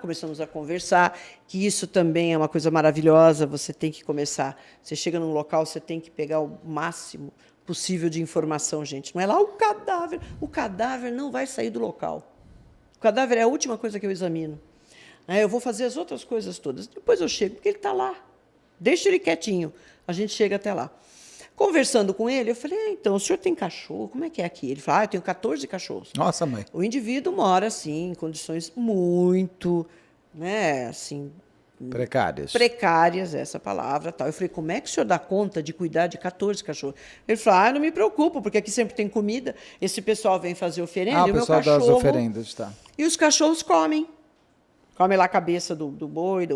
começamos a conversar, que isso também é uma coisa maravilhosa, você tem que começar. Você chega num local, você tem que pegar o máximo possível de informação, gente. Não é lá o cadáver não vai sair do local. O cadáver é a última coisa que eu examino. Eu vou fazer as outras coisas todas. Depois eu chego, porque ele está lá. Deixa ele quietinho. A gente chega até lá. Conversando com ele, eu falei, então, o senhor tem cachorro? Como é que é aqui? Ele falou, eu tenho 14 cachorros. Nossa, mãe. O indivíduo mora, assim, em condições muito, né, assim, Precárias, essa palavra. Tal. Eu falei, como é que o senhor dá conta de cuidar de 14 cachorros? Ele falou, não me preocupo, porque aqui sempre tem comida, esse pessoal vem fazer oferenda, e o meu cachorro... das oferendas, tá. E os cachorros comem. Comem lá a cabeça do boi,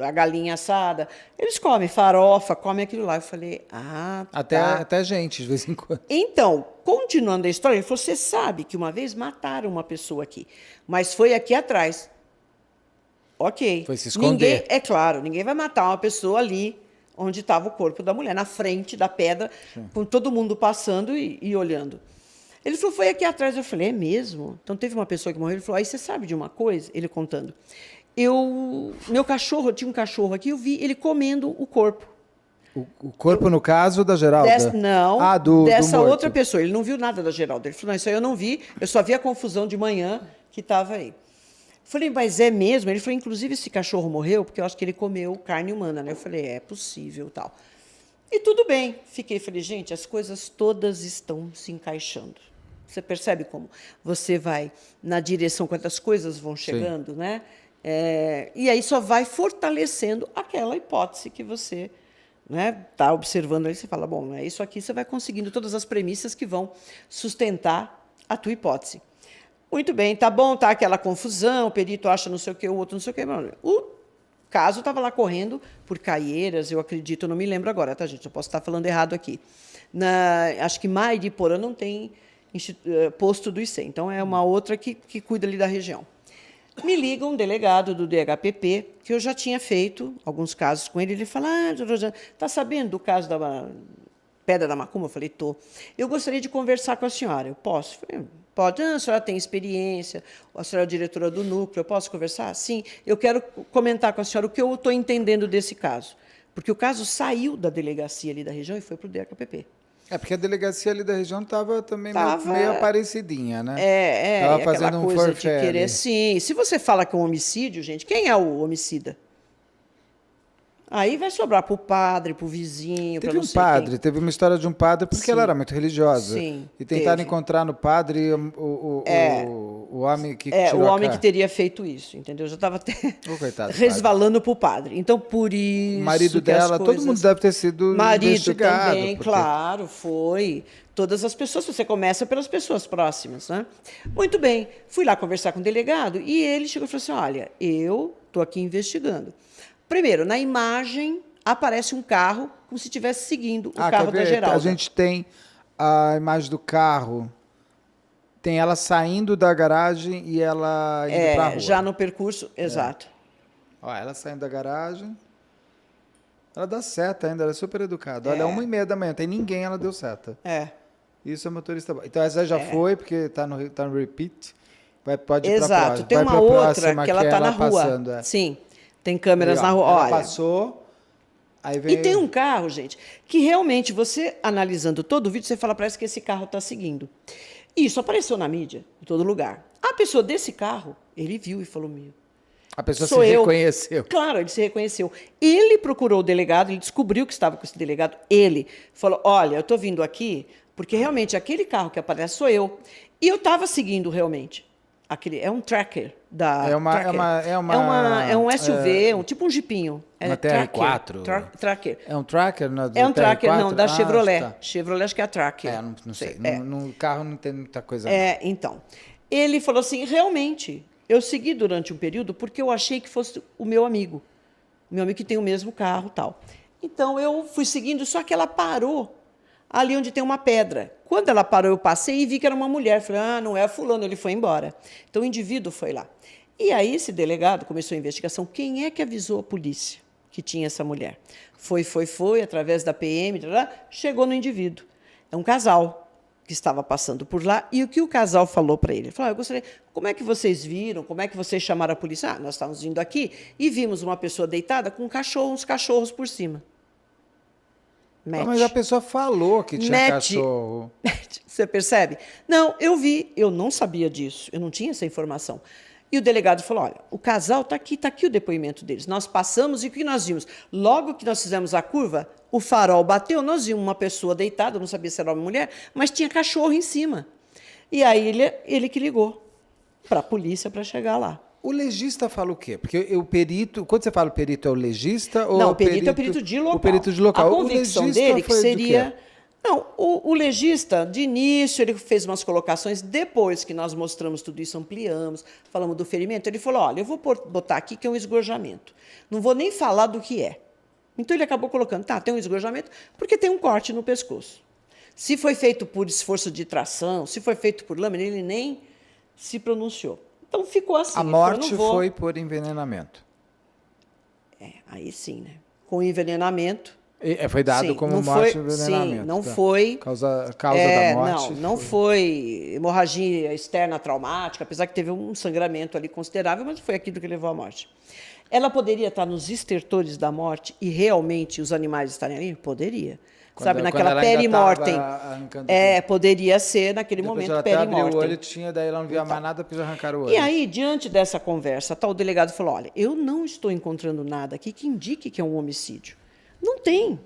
a galinha assada. Eles comem farofa, comem aquilo lá. Eu falei, tá. Até gente, de vez em quando. Então, continuando a história, ele falou, você sabe que uma vez mataram uma pessoa aqui, mas foi aqui atrás. Ok. Foi se esconder. É claro, ninguém vai matar uma pessoa ali onde estava o corpo da mulher, na frente da pedra, com todo mundo passando e olhando. Ele falou, foi aqui atrás. Eu falei, é mesmo? Então, teve uma pessoa que morreu. Ele falou, aí você sabe de uma coisa? Ele contando. Meu cachorro, tinha um cachorro aqui, eu vi ele comendo o corpo. O corpo, no caso, da Geralda? Dessa do outra pessoa. Ele não viu nada da Geralda. Ele falou, não, isso aí eu não vi, eu só vi a confusão de manhã que estava aí. Falei, mas é mesmo? Ele falou, inclusive, esse cachorro morreu porque eu acho que ele comeu carne humana, né? Eu falei, é possível, tal. E tudo bem. Falei, gente, as coisas todas estão se encaixando. Você percebe como você vai na direção, quando as coisas vão chegando, né? E aí só vai fortalecendo aquela hipótese que você está observando ali. Você fala, bom, é isso aqui, você vai conseguindo todas as premissas que vão sustentar a tua hipótese. Muito bem, tá bom, tá aquela confusão, o perito acha não sei o quê, o outro não sei o quê. O caso estava lá correndo por Caieiras, eu acredito, eu não me lembro agora, tá, gente? Eu posso estar falando errado aqui. Acho que Mariporã não tem posto do IC, então é uma outra que cuida ali da região. Me liga um delegado do DHPP, que eu já tinha feito alguns casos com ele. Ele fala, está sabendo do caso da Pedra da Macumba? Eu falei, estou. Eu gostaria de conversar com a senhora. Eu posso? Eu falei, pode. A senhora tem experiência, a senhora é diretora do núcleo, eu posso conversar? Sim, eu quero comentar com a senhora o que eu estou entendendo desse caso. Porque o caso saiu da delegacia ali da região e foi para o DHPP. Porque a delegacia ali da região estava também meio parecidinha, né? Estava fazendo um coisa de forfé querer. ali. Sim, se você fala que é um homicídio, gente, quem é o homicida? Aí vai sobrar para o padre, para o vizinho, para não sei quem. Teve uma história de um padre, porque ela era muito religiosa. Sim, e tentaram encontrar no padre o homem que tirou o homem que teria feito isso, entendeu? Já estava até resvalando para o padre. Então, por isso. O marido dela, todo mundo deve ter sido investigado. Marido também, claro, foi. Todas as pessoas, você começa pelas pessoas próximas, né? Muito bem, fui lá conversar com o delegado e ele chegou e falou assim: olha, eu estou aqui investigando. Primeiro, na imagem aparece um carro como se estivesse seguindo o carro da Geralda. A gente tem a imagem do carro, tem ela saindo da garagem e ela indo para a rua. Já no percurso, exato. Ó, ela saindo da garagem, ela dá seta ainda, ela é super educada. Olha, 1h30 da manhã, tem ninguém, ela deu seta. Isso é motorista. Então essa já foi, porque está no repeat, pode ir para a próxima. Exato, tem uma outra que ela está na rua. Passando, Sim. Tem câmeras na rua. Ela passou, aí veio... E tem um carro, gente, que realmente, você analisando todo o vídeo, você fala, parece que esse carro está seguindo. Isso apareceu na mídia, em todo lugar. A pessoa desse carro, ele viu e falou, meu... A pessoa se reconheceu. Claro, ele se reconheceu. Ele procurou o delegado, ele descobriu que estava com esse delegado. Ele falou, olha, eu estou vindo aqui porque realmente aquele carro que aparece sou eu. E eu estava seguindo realmente. É um tracker da... É um SUV, tipo um jipinho. Uma TR4? Tracker. É um tracker? É um tracker, não, da Chevrolet. Tá. Chevrolet acho que é a tracker. Não sei. No carro não tem muita coisa. Então. Ele falou assim, realmente, eu segui durante um período porque eu achei que fosse o meu amigo. O meu amigo que tem o mesmo carro e tal. Então, eu fui seguindo, só que ela parou ali onde tem uma pedra. Quando ela parou, eu passei e vi que era uma mulher. Falei, não é fulano, ele foi embora. Então, o indivíduo foi lá. E aí, esse delegado começou a investigação. Quem é que avisou a polícia que tinha essa mulher? Foi, através da PM, chegou no indivíduo. É um casal que estava passando por lá. E o que o casal falou para ele? Ele falou, eu gostaria... Como é que vocês viram? Como é que vocês chamaram a polícia? Nós estávamos vindo aqui e vimos uma pessoa deitada com uns cachorros por cima. Mas a pessoa falou que tinha cachorro. Você percebe? Não, eu vi, eu não sabia disso, eu não tinha essa informação. E o delegado falou, olha, o casal está aqui o depoimento deles. Nós passamos e o que nós vimos? Logo que nós fizemos a curva, o farol bateu, nós vimos uma pessoa deitada, eu não sabia se era homem ou mulher, mas tinha cachorro em cima. E aí ele que ligou para a polícia para chegar lá. O legista fala o quê? Porque o perito, quando você fala o perito, é o legista ou Não, o perito é o perito de local. O perito de local. A convicção dele que foi do seria... quê? Não, o legista, de início, ele fez umas colocações, depois que nós mostramos tudo isso, ampliamos, falamos do ferimento, ele falou, olha, eu vou botar aqui que é um esgorjamento. Não vou nem falar do que é. Então, ele acabou colocando, tá, tem um esgorjamento, porque tem um corte no pescoço. Se foi feito por esforço de tração, se foi feito por lâmina, ele nem se pronunciou. Então, ficou assim. A morte foi por envenenamento. Aí sim, né? Com envenenamento. Foi dado sim, como morte por envenenamento. Sim, não foi... Causa da morte. Não foi hemorragia externa traumática, apesar que teve um sangramento ali considerável, mas foi aquilo que levou à morte. Ela poderia estar nos estertores da morte e realmente os animais estarem ali? Poderia. Sabe, naquela perimortem. Poderia ser, naquele depois momento, ela até abriu perimortem. o olho, daí ela não via mais nada porque já arrancaram o olho. E aí, diante dessa conversa, o delegado falou, olha, eu não estou encontrando nada aqui que indique que é um homicídio. Não tem.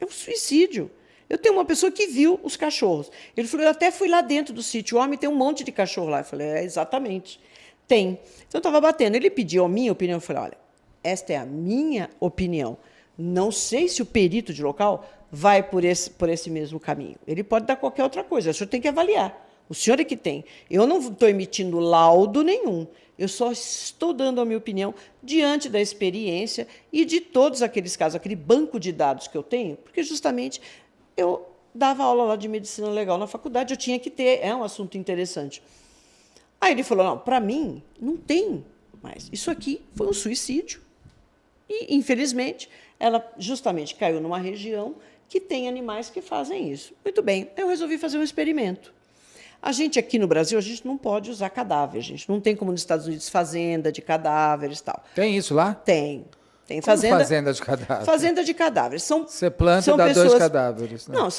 É um suicídio. Eu tenho uma pessoa que viu os cachorros. Ele falou, eu até fui lá dentro do sítio, o homem tem um monte de cachorro lá. Eu falei, exatamente. Tem. Então, eu estava batendo. Ele pediu a minha opinião. Eu falei, olha, esta é a minha opinião. Não sei se o perito de local vai por esse mesmo caminho. Ele pode dar qualquer outra coisa. O senhor tem que avaliar. O senhor é que tem. Eu não estou emitindo laudo nenhum. Eu só estou dando a minha opinião diante da experiência e de todos aqueles casos, aquele banco de dados que eu tenho, porque justamente eu dava aula lá de medicina legal na faculdade, eu tinha que ter, é um assunto interessante. Aí ele falou, não, para mim, não tem mais. Isso aqui foi um suicídio. E, infelizmente, ela justamente caiu numa região que tem animais que fazem isso. Muito bem, eu resolvi fazer um experimento. A gente aqui no Brasil, a gente não pode usar cadáver. A gente não tem como nos Estados Unidos fazenda de cadáveres e tal. Tem isso lá? Tem. Tem como fazenda de cadáveres. Fazenda de cadáveres. Você planta e dá pessoas... 2 cadáveres. Né? Não,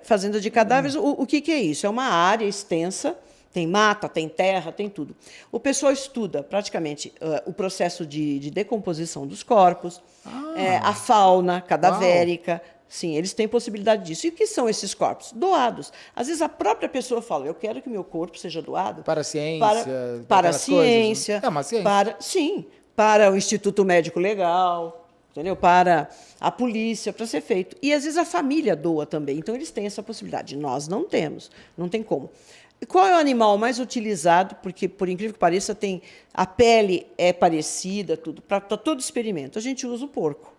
fazenda de cadáveres, o que é isso? É uma área extensa, tem mata, tem terra, tem tudo. O pessoal estuda praticamente o processo de decomposição dos corpos, a fauna cadavérica. Uau. Sim, eles têm possibilidade disso. E o que são esses corpos? Doados. Às vezes a própria pessoa fala, eu quero que meu corpo seja doado. Para a ciência. Para a ciência. É uma ciência. Para o Instituto Médico Legal, entendeu? Para a polícia, para ser feito. E às vezes a família doa também. Então eles têm essa possibilidade. Nós não temos. Não tem como. E qual é o animal mais utilizado? Porque, por incrível que pareça, a pele é parecida, tudo. Para todo experimento, a gente usa o porco.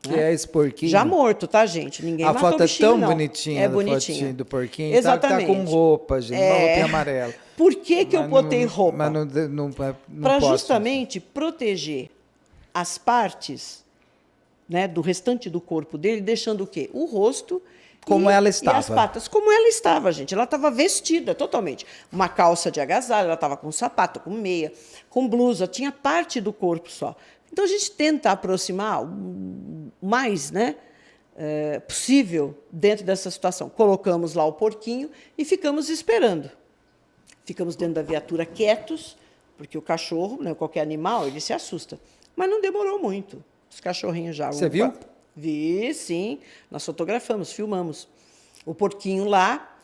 Que é esse porquinho? Já morto, tá, gente? Ninguém matou foto o bichinho, é tão não. bonitinha. É bonitinha. Do porquinho. Exatamente. Tá com roupa, gente. Uma roupinha amarela. Por que eu botei roupa? Mas não para justamente proteger as partes, né, do restante do corpo dele, deixando o quê? O rosto como ela estava. E as patas. Como ela estava, gente. Ela estava vestida totalmente. Uma calça de agasalho, ela estava com sapato, com meia, com blusa. Tinha parte do corpo só. Então, a gente tenta aproximar o mais, né, possível dentro dessa situação. Colocamos lá o porquinho e ficamos esperando. Ficamos dentro da viatura quietos, porque o cachorro, né, qualquer animal, ele se assusta. Mas não demorou muito. Os cachorrinhos já... Você viu? Vi, sim. Nós fotografamos, filmamos. O porquinho lá,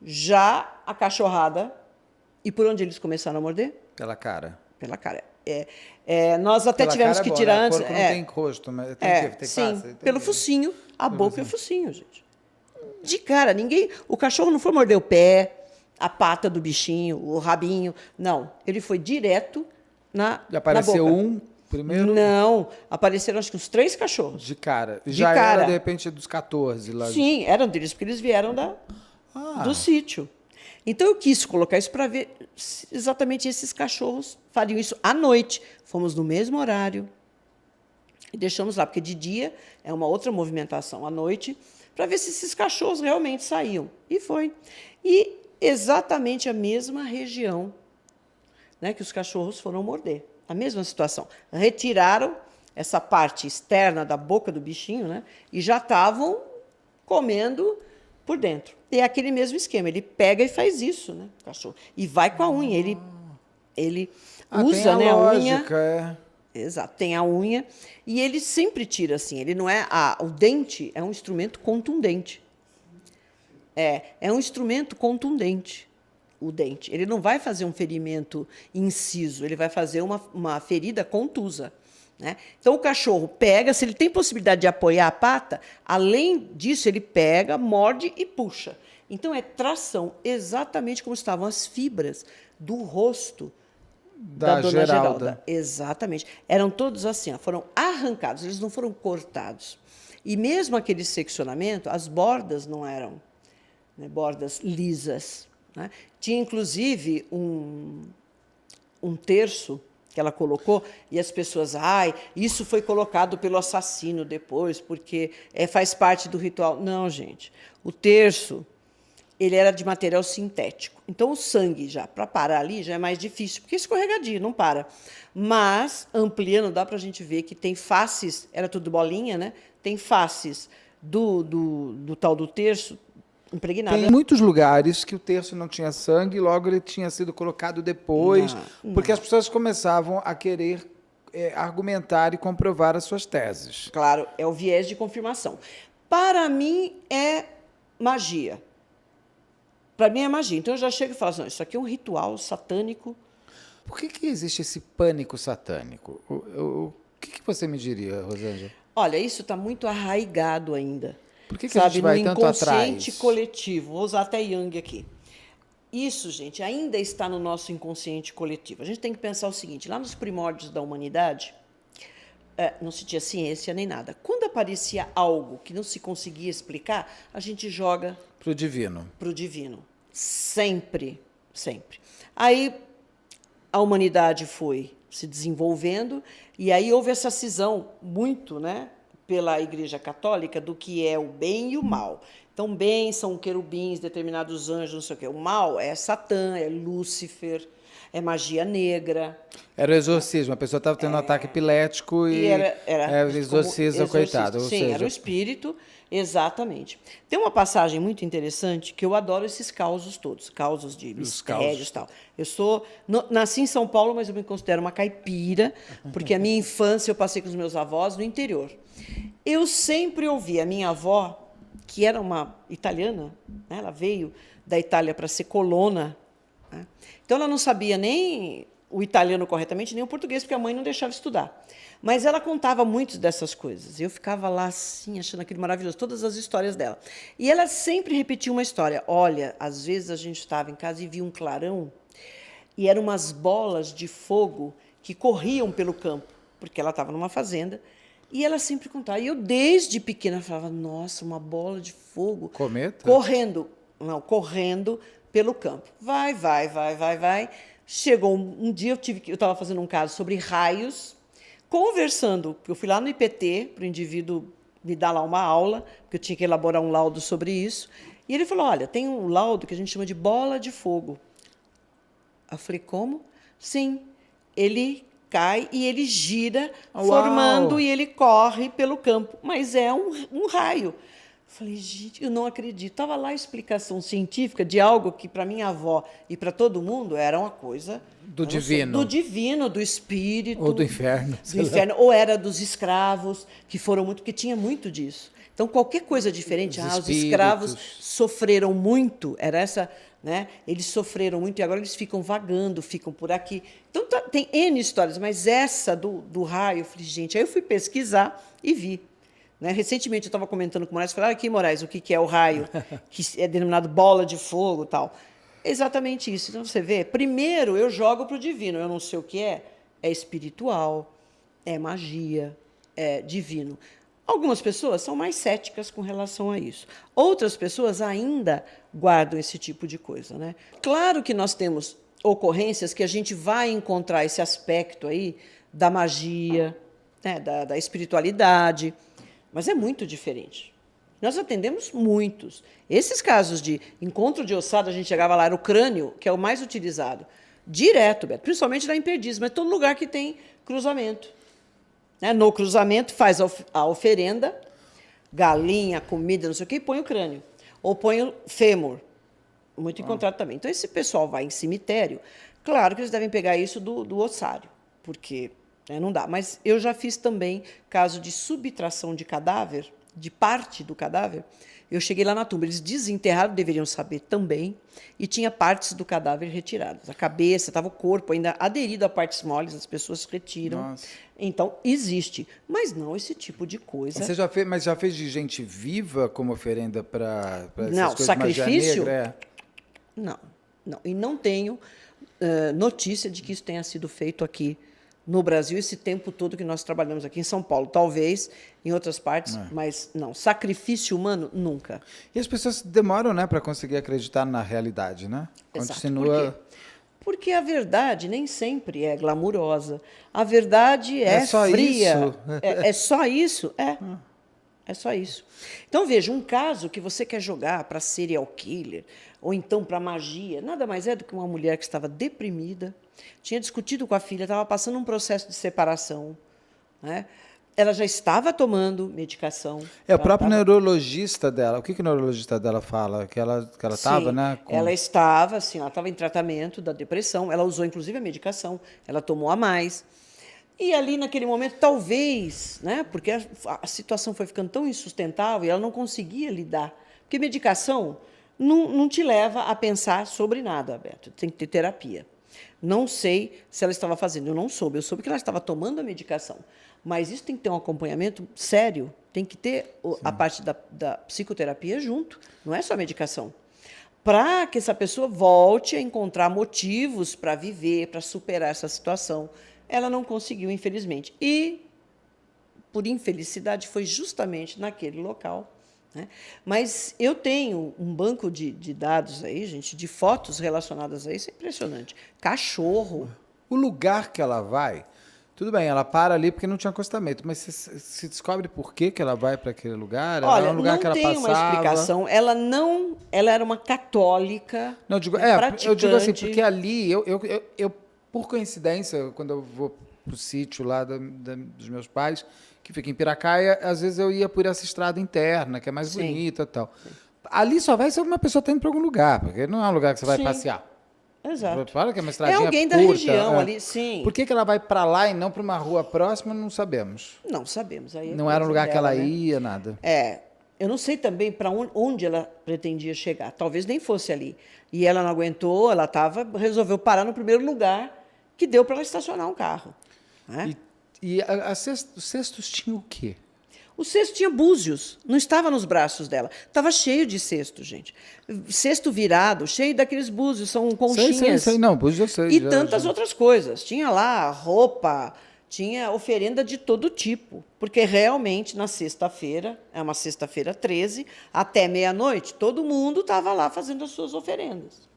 já a cachorrada. E por onde eles começaram a morder? Pela cara. Pela cara. Nós até pela tivemos que tirar antes. O porco não tem rosto, mas tem sim, face, pelo focinho, a boca e o focinho, gente. De cara, ninguém. O cachorro não foi morder o pé, a pata do bichinho, o rabinho. Não. Ele foi direto na. E apareceu na boca. Um primeiro? Não. Apareceram acho que uns 3 cachorros. De cara. De Já cara. era, de repente, dos 14 lá. Sim, eram deles, porque eles vieram do sítio. Então, eu quis colocar isso para ver se exatamente esses cachorros fariam isso à noite. Fomos no mesmo horário e deixamos lá, porque de dia é uma outra movimentação, à noite, para ver se esses cachorros realmente saíam. E foi. E exatamente a mesma região, né, que os cachorros foram morder. A mesma situação. Retiraram essa parte externa da boca do bichinho, né, e já estavam comendo por dentro. E é aquele mesmo esquema. Ele pega e faz isso, né, o cachorro. E vai com a unha. Ele usa, tem a lógica, unha. Exato, tem a unha. E ele sempre tira assim. Ele não é. O dente é um instrumento contundente. É um instrumento contundente. o dente. Ele não vai fazer um ferimento inciso, ele vai fazer uma ferida contusa. Né? Então, o cachorro pega, se ele tem possibilidade de apoiar a pata, além disso, ele pega, morde e puxa. Então, é tração, exatamente como estavam as fibras do rosto da dona Geralda. Exatamente. Eram todos assim, ó, foram arrancados, eles não foram cortados. E mesmo aquele seccionamento, as bordas não eram, né, bordas lisas. Né? Tinha, inclusive, um terço que ela colocou, e as pessoas, isso foi colocado pelo assassino depois, porque faz parte do ritual. Não, gente. O terço, ele era de material sintético. Então, o sangue, já para parar ali, já é mais difícil, porque é escorregadio, não para. Mas, ampliando, dá para a gente ver que tem faces, era tudo bolinha, né? Tem faces do tal do terço impregnada. Tem muitos lugares que o terço não tinha sangue e logo ele tinha sido colocado depois, porque as pessoas começavam a querer argumentar e comprovar as suas teses. Claro, é o viés de confirmação. Para mim, é magia. Para mim, é magia. Então, eu já chego e falo assim, não, isso aqui é um ritual satânico. Por que existe esse pânico satânico? O que você me diria, Rosângela? Olha, isso está muito arraigado ainda. Por que a gente vai tanto atrás? No inconsciente coletivo. Vou usar até Jung aqui. Isso, gente, ainda está no nosso inconsciente coletivo. A gente tem que pensar o seguinte, lá nos primórdios da humanidade, não se tinha ciência nem nada. Quando aparecia algo que não se conseguia explicar, a gente joga para o divino. Para o divino. Sempre, sempre. Aí a humanidade foi se desenvolvendo e aí houve essa cisão muito, né, pela Igreja Católica do que é o bem e o mal. Então, bem são querubins, determinados anjos, não sei o quê. O mal é Satã, é Lúcifer, é magia negra. Era o exorcismo, a pessoa estava tendo um ataque epilético e era exorcismo, coitado. Sim, era o espírito, exatamente. Tem uma passagem muito interessante que eu adoro esses causos todos, causos de mistérios e tal. Eu nasci em São Paulo, mas eu me considero uma caipira, porque a minha infância eu passei com os meus avós no interior. Eu sempre ouvi a minha avó, que era uma italiana, né, ela veio da Itália para ser colona, né? Então, ela não sabia nem o italiano corretamente, nem o português, porque a mãe não deixava estudar. Mas ela contava muitas dessas coisas. Eu ficava lá, assim, achando aquilo maravilhoso, todas as histórias dela. E ela sempre repetia uma história. Olha, às vezes a gente estava em casa e via um clarão, e eram umas bolas de fogo que corriam pelo campo, porque ela estava numa fazenda, e ela sempre contava. E eu, desde pequena, falava, nossa, uma bola de fogo. Cometa? Correndo pelo campo. Vai. Chegou um dia, eu estava fazendo um caso sobre raios, conversando, porque eu fui lá no IPT, para o indivíduo me dar lá uma aula, porque eu tinha que elaborar um laudo sobre isso, e ele falou, olha, tem um laudo que a gente chama de bola de fogo. Eu falei, como? Sim, ele cai e ele gira, formando, e ele corre pelo campo, mas é um raio. Falei, gente, eu não acredito. Estava lá a explicação científica de algo que, para minha avó e para todo mundo, era uma coisa... Do divino. Do divino, do espírito. Ou do inferno. Do inferno. Ou era dos escravos, que foram muito... Porque tinha muito disso. Então, qualquer coisa diferente... Os escravos sofreram muito. Era essa... Né? Eles sofreram muito e agora eles ficam vagando, ficam por aqui. Então, tem N histórias, mas essa do raio, eu falei, gente... Aí eu fui pesquisar e vi. Né? Recentemente eu estava comentando com o Moraes, falei, aqui, Moraes, o que é o raio, que é denominado bola de fogo e tal. É exatamente isso. Então, você vê, primeiro eu jogo para o divino, eu não sei o que é espiritual, é magia, é divino. Algumas pessoas são mais céticas com relação a isso. Outras pessoas ainda guardam esse tipo de coisa. Né? Claro que nós temos ocorrências que a gente vai encontrar esse aspecto aí da magia, né? da espiritualidade, mas é muito diferente. Nós atendemos muitos. Esses casos de encontro de ossada, a gente chegava lá, era o crânio, que é o mais utilizado. Direto, Beto, principalmente lá em Perdizes, mas todo lugar que tem cruzamento. Né? No cruzamento, faz a oferenda, galinha, comida, não sei o quê, e põe o crânio. Ou põe o fêmur. Muito encontrado também. Então, esse pessoal vai em cemitério, claro que eles devem pegar isso do ossário, porque... não dá, mas eu já fiz também caso de subtração de cadáver, de parte do cadáver, eu cheguei lá na tumba. Eles desenterraram, deveriam saber também, e tinha partes do cadáver retiradas. A cabeça, estava o corpo ainda aderido a partes moles, as pessoas retiram. Nossa. Então, existe. Mas não esse tipo de coisa. Você já fez de gente viva como oferenda para essas Não, coisas de magia sacrifício? negra? Não, não. E não tenho notícia de que isso tenha sido feito aqui no Brasil esse tempo todo que nós trabalhamos aqui em São Paulo. Talvez em outras partes, mas não. Sacrifício humano, nunca. E as pessoas demoram, né, para conseguir acreditar na realidade, né? Exato. Continua... Por quê? Porque a verdade nem sempre é glamurosa. A verdade é só fria. isso? É só isso? É só isso. Então, veja, um caso que você quer jogar para serial killer, ou então para magia, nada mais é do que uma mulher que estava deprimida, tinha discutido com a filha, estava passando um processo de separação, né? Ela já estava tomando medicação. O próprio neurologista dela, o que o neurologista dela fala? Que ela estava, né? Ela estava, assim, ela estava em tratamento da depressão, ela usou inclusive a medicação, ela tomou a mais. E ali, naquele momento, talvez, né, porque a situação foi ficando tão insustentável e ela não conseguia lidar. Porque medicação não te leva a pensar sobre nada, Beto. Tem que ter terapia. Não sei se ela estava fazendo, eu não soube. Eu soube que ela estava tomando a medicação. Mas isso tem que ter um acompanhamento sério, tem que ter a parte da psicoterapia junto, não é só a medicação. Para que essa pessoa volte a encontrar motivos para viver, para superar essa situação. Ela não conseguiu, infelizmente. E, por infelicidade, foi justamente naquele local. Né? Mas eu tenho um banco de dados aí, gente, de fotos relacionadas a isso, é impressionante. Cachorro. O lugar que ela vai, tudo bem, ela para ali porque não tinha acostamento, mas se descobre por que ela vai para aquele lugar? Olha, é um lugar não que ela tem passava. uma explicação. Ela era uma católica. Não, eu digo, praticante. eu digo assim, porque ali, eu por coincidência, quando eu vou para o sítio lá dos meus pais, que fica em Piracaia, às vezes eu ia por essa estrada interna, que é mais bonita e tal. Sim. Ali só vai se uma pessoa está indo para algum lugar, porque não é um lugar que você vai passear. Exato. Fala que é uma estradinha alguém curta, da região ali, sim. Por que ela vai para lá e não para uma rua próxima, não sabemos. Não sabemos. Aí não era um lugar que ela ia, nada. Eu não sei também para onde ela pretendia chegar. Talvez nem fosse ali. E ela não aguentou, resolveu parar no primeiro lugar que deu para ela estacionar um carro. Né? E os cestos tinham o quê? O cesto tinha búzios, não estava nos braços dela. Estava cheio de cesto, gente. Cesto virado, cheio daqueles búzios, são conchinhas. Sei, não, búzios eu sei. E tantas outras coisas. Tinha lá roupa, tinha oferenda de todo tipo. Porque realmente, na sexta-feira, é uma sexta-feira 13, até meia-noite, todo mundo estava lá fazendo as suas oferendas.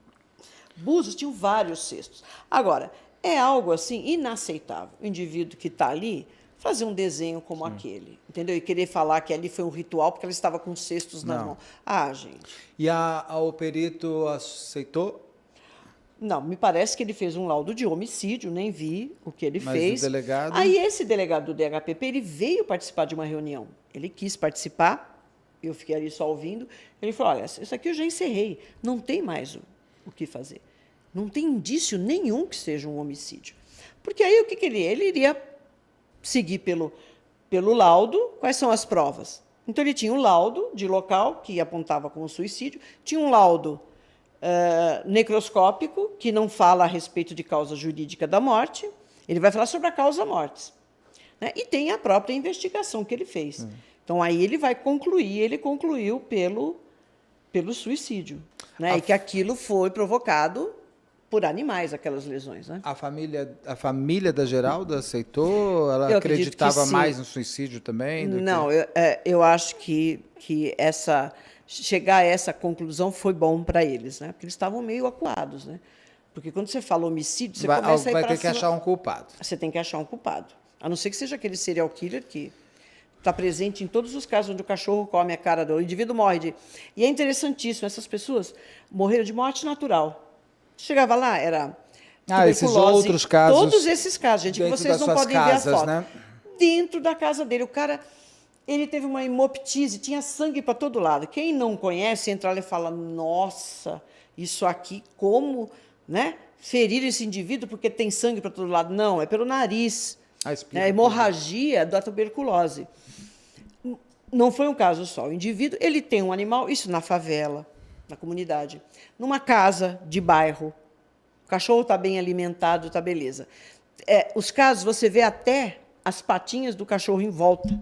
Búzios tinham vários cestos. Agora, é algo assim inaceitável. O indivíduo que está ali fazer um desenho como aquele, entendeu? E querer falar que ali foi um ritual porque ela estava com cestos na mão. Ah, gente. E o perito aceitou? Não, me parece que ele fez um laudo de homicídio, nem vi o que ele fez. Mas o delegado... Aí esse delegado do DHPP, ele veio participar de uma reunião. Ele quis participar, eu fiquei ali só ouvindo. Ele falou, olha, isso aqui eu já encerrei, não tem mais o que fazer. Não tem indício nenhum que seja um homicídio. Porque aí o que ele iria seguir pelo laudo, quais são as provas? Então, ele tinha um laudo de local, que apontava como suicídio, tinha um laudo necroscópico, que não fala a respeito de causa jurídica da morte, ele vai falar sobre a causa mortis. Né? E tem a própria investigação que ele fez. Então, aí ele vai concluir, ele concluiu pelo suicídio. Né? E que aquilo foi provocado por animais, aquelas lesões. Né? A família da Geralda aceitou? Ela acreditava mais no suicídio também? Não, eu acho que chegar a essa conclusão foi bom para eles, né? Porque eles estavam meio acuados. Né? Porque quando você fala homicídio, você começa a ir vai ter que achar um culpado. Você tem que achar um culpado. A não ser que seja aquele serial killer que está presente em todos os casos onde o cachorro come a cara do indivíduo, morre. E é interessantíssimo, essas pessoas morreram de morte natural. Chegava lá, era esses outros casos. Todos esses casos, gente, que vocês não podem ver a foto. Né? Dentro da casa dele. O cara, ele teve uma hemoptise, tinha sangue para todo lado. Quem não conhece, entra lá e fala, nossa, isso aqui, como, né? Ferir esse indivíduo porque tem sangue para todo lado. Não, é pelo nariz. A hemorragia da tuberculose. não foi um caso só. O indivíduo, ele tem um animal, isso na favela, na comunidade, numa casa de bairro. O cachorro está bem alimentado, está beleza. Os casos, você vê até as patinhas do cachorro em volta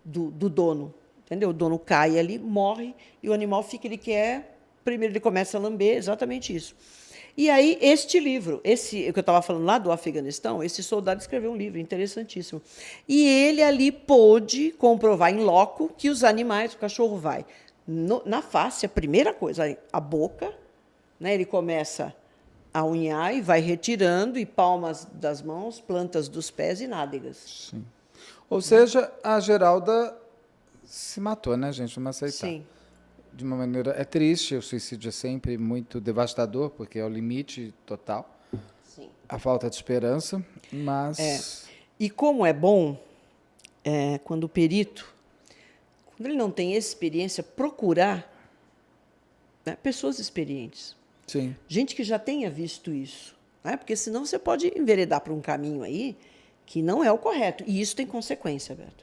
do dono. Entendeu? O dono cai ali, morre, e o animal fica, ele quer... Primeiro ele começa a lamber, exatamente isso. E aí, este livro, esse que eu estava falando lá do Afeganistão, esse soldado escreveu um livro interessantíssimo. E ele ali pôde comprovar em loco que os animais, o cachorro vai na face, a primeira coisa, a boca, né, ele começa a unhar e vai retirando, e palmas das mãos, plantas dos pés e nádegas. Sim. Ou seja, a Geralda se matou, né, gente? Vamos aceitar. Sim. De uma maneira... É triste, o suicídio é sempre muito devastador, porque é o limite total. Sim. A falta de esperança, mas... E como é bom, quando o perito, quando ele não tem experiência, procurar, né, pessoas experientes. Sim. Gente que já tenha visto isso. Né? Porque senão você pode enveredar para um caminho aí que não é o correto. E isso tem consequência, Beto.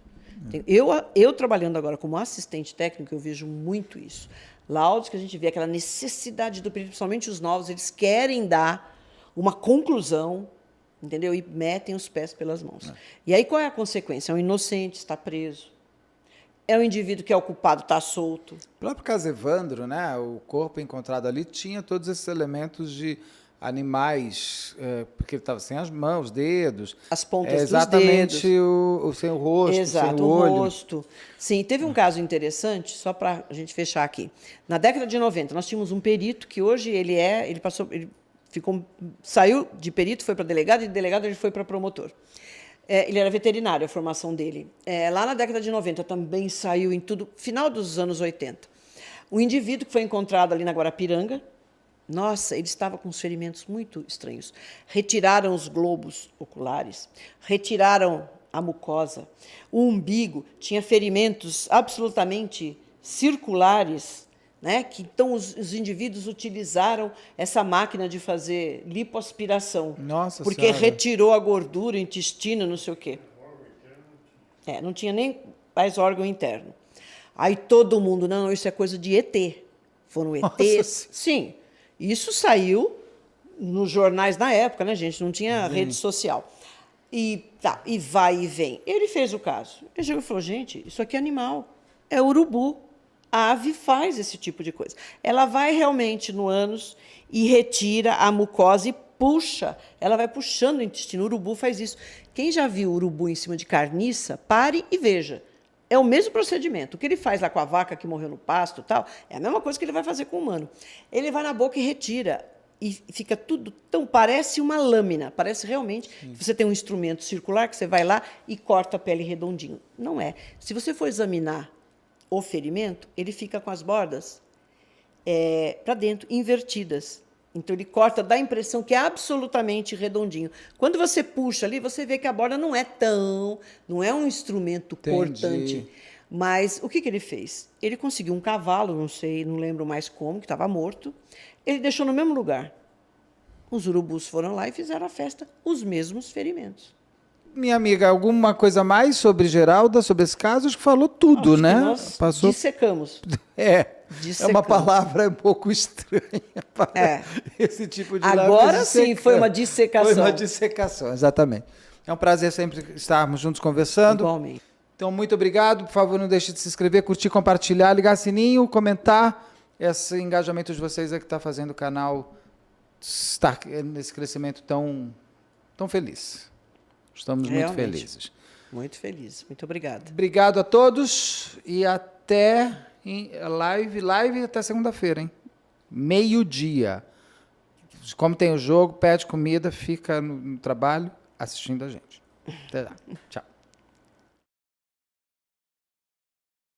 Eu trabalhando agora como assistente técnico, eu vejo muito isso. Laudos que a gente vê aquela necessidade do perito, principalmente os novos, eles querem dar uma conclusão, entendeu? E metem os pés pelas mãos. E aí qual é a consequência? É um inocente, está preso. É um indivíduo que é o culpado, está solto. O próprio caso Evandro, né, o corpo encontrado ali tinha todos esses elementos de animais, porque ele estava sem as mãos, dedos. As pontas dos dedos. Exatamente, sem o rosto, Exato, sem o olho. rosto. Sim, teve um caso interessante, só para a gente fechar aqui. Na década de 90, nós tínhamos um perito que hoje ele saiu de perito, foi para delegado, e de delegado ele foi para promotor. Ele era veterinário, a formação dele. Lá na década de 90 também saiu em tudo, final dos anos 80. Um indivíduo que foi encontrado ali na Guarapiranga. Nossa, ele estava com os ferimentos muito estranhos. Retiraram os globos oculares, retiraram a mucosa, o umbigo tinha ferimentos absolutamente circulares, né? Que então os indivíduos utilizaram essa máquina de fazer lipoaspiração. Nossa porque Senhora. retirou a gordura, o intestino, não sei o quê. Não tinha nem mais órgão interno. Aí todo mundo, não, isso é coisa de ET. Foram ETs. Sim. Isso saiu nos jornais na época, né, gente? Não tinha rede social. E vai e vem. Ele fez o caso. Ele chegou e falou, gente, isso aqui é animal. É urubu. A ave faz esse tipo de coisa. Ela vai realmente no ânus e retira a mucosa e puxa. Ela vai puxando o intestino. O urubu faz isso. Quem já viu urubu em cima de carniça, pare e veja. É o mesmo procedimento. O que ele faz lá com a vaca que morreu no pasto e tal, é a mesma coisa que ele vai fazer com o humano. Ele vai na boca e retira. E fica tudo tão... Parece uma lâmina. Parece realmente que você tem um instrumento circular que você vai lá e corta a pele redondinho. Não é. Se você for examinar o ferimento, ele fica com as bordas para dentro, invertidas. Então, ele corta, dá a impressão que é absolutamente redondinho. Quando você puxa ali, você vê que a borda não é um instrumento cortante. Mas o que ele fez? Ele conseguiu um cavalo, não lembro mais como, que estava morto. Ele deixou no mesmo lugar. Os urubus foram lá e fizeram a festa, os mesmos ferimentos. Minha amiga, alguma coisa mais sobre Geralda, sobre esse caso? Acho que falou tudo, Acho né? que nós dissecamos. É uma palavra um pouco estranha para esse tipo de Agora sim, foi uma dissecação. Foi uma dissecação, exatamente. É um prazer sempre estarmos juntos conversando. Igualmente. Então, muito obrigado. Por favor, não deixe de se inscrever, curtir, compartilhar, ligar sininho, comentar. Esse engajamento de vocês é que está fazendo o canal estar nesse crescimento tão feliz. Estamos muito felizes. Muito feliz. Muito obrigada. Obrigado a todos e até live até segunda-feira, hein? 12:00. Como tem o jogo, pede comida, fica no trabalho assistindo a gente. Até lá. Tchau.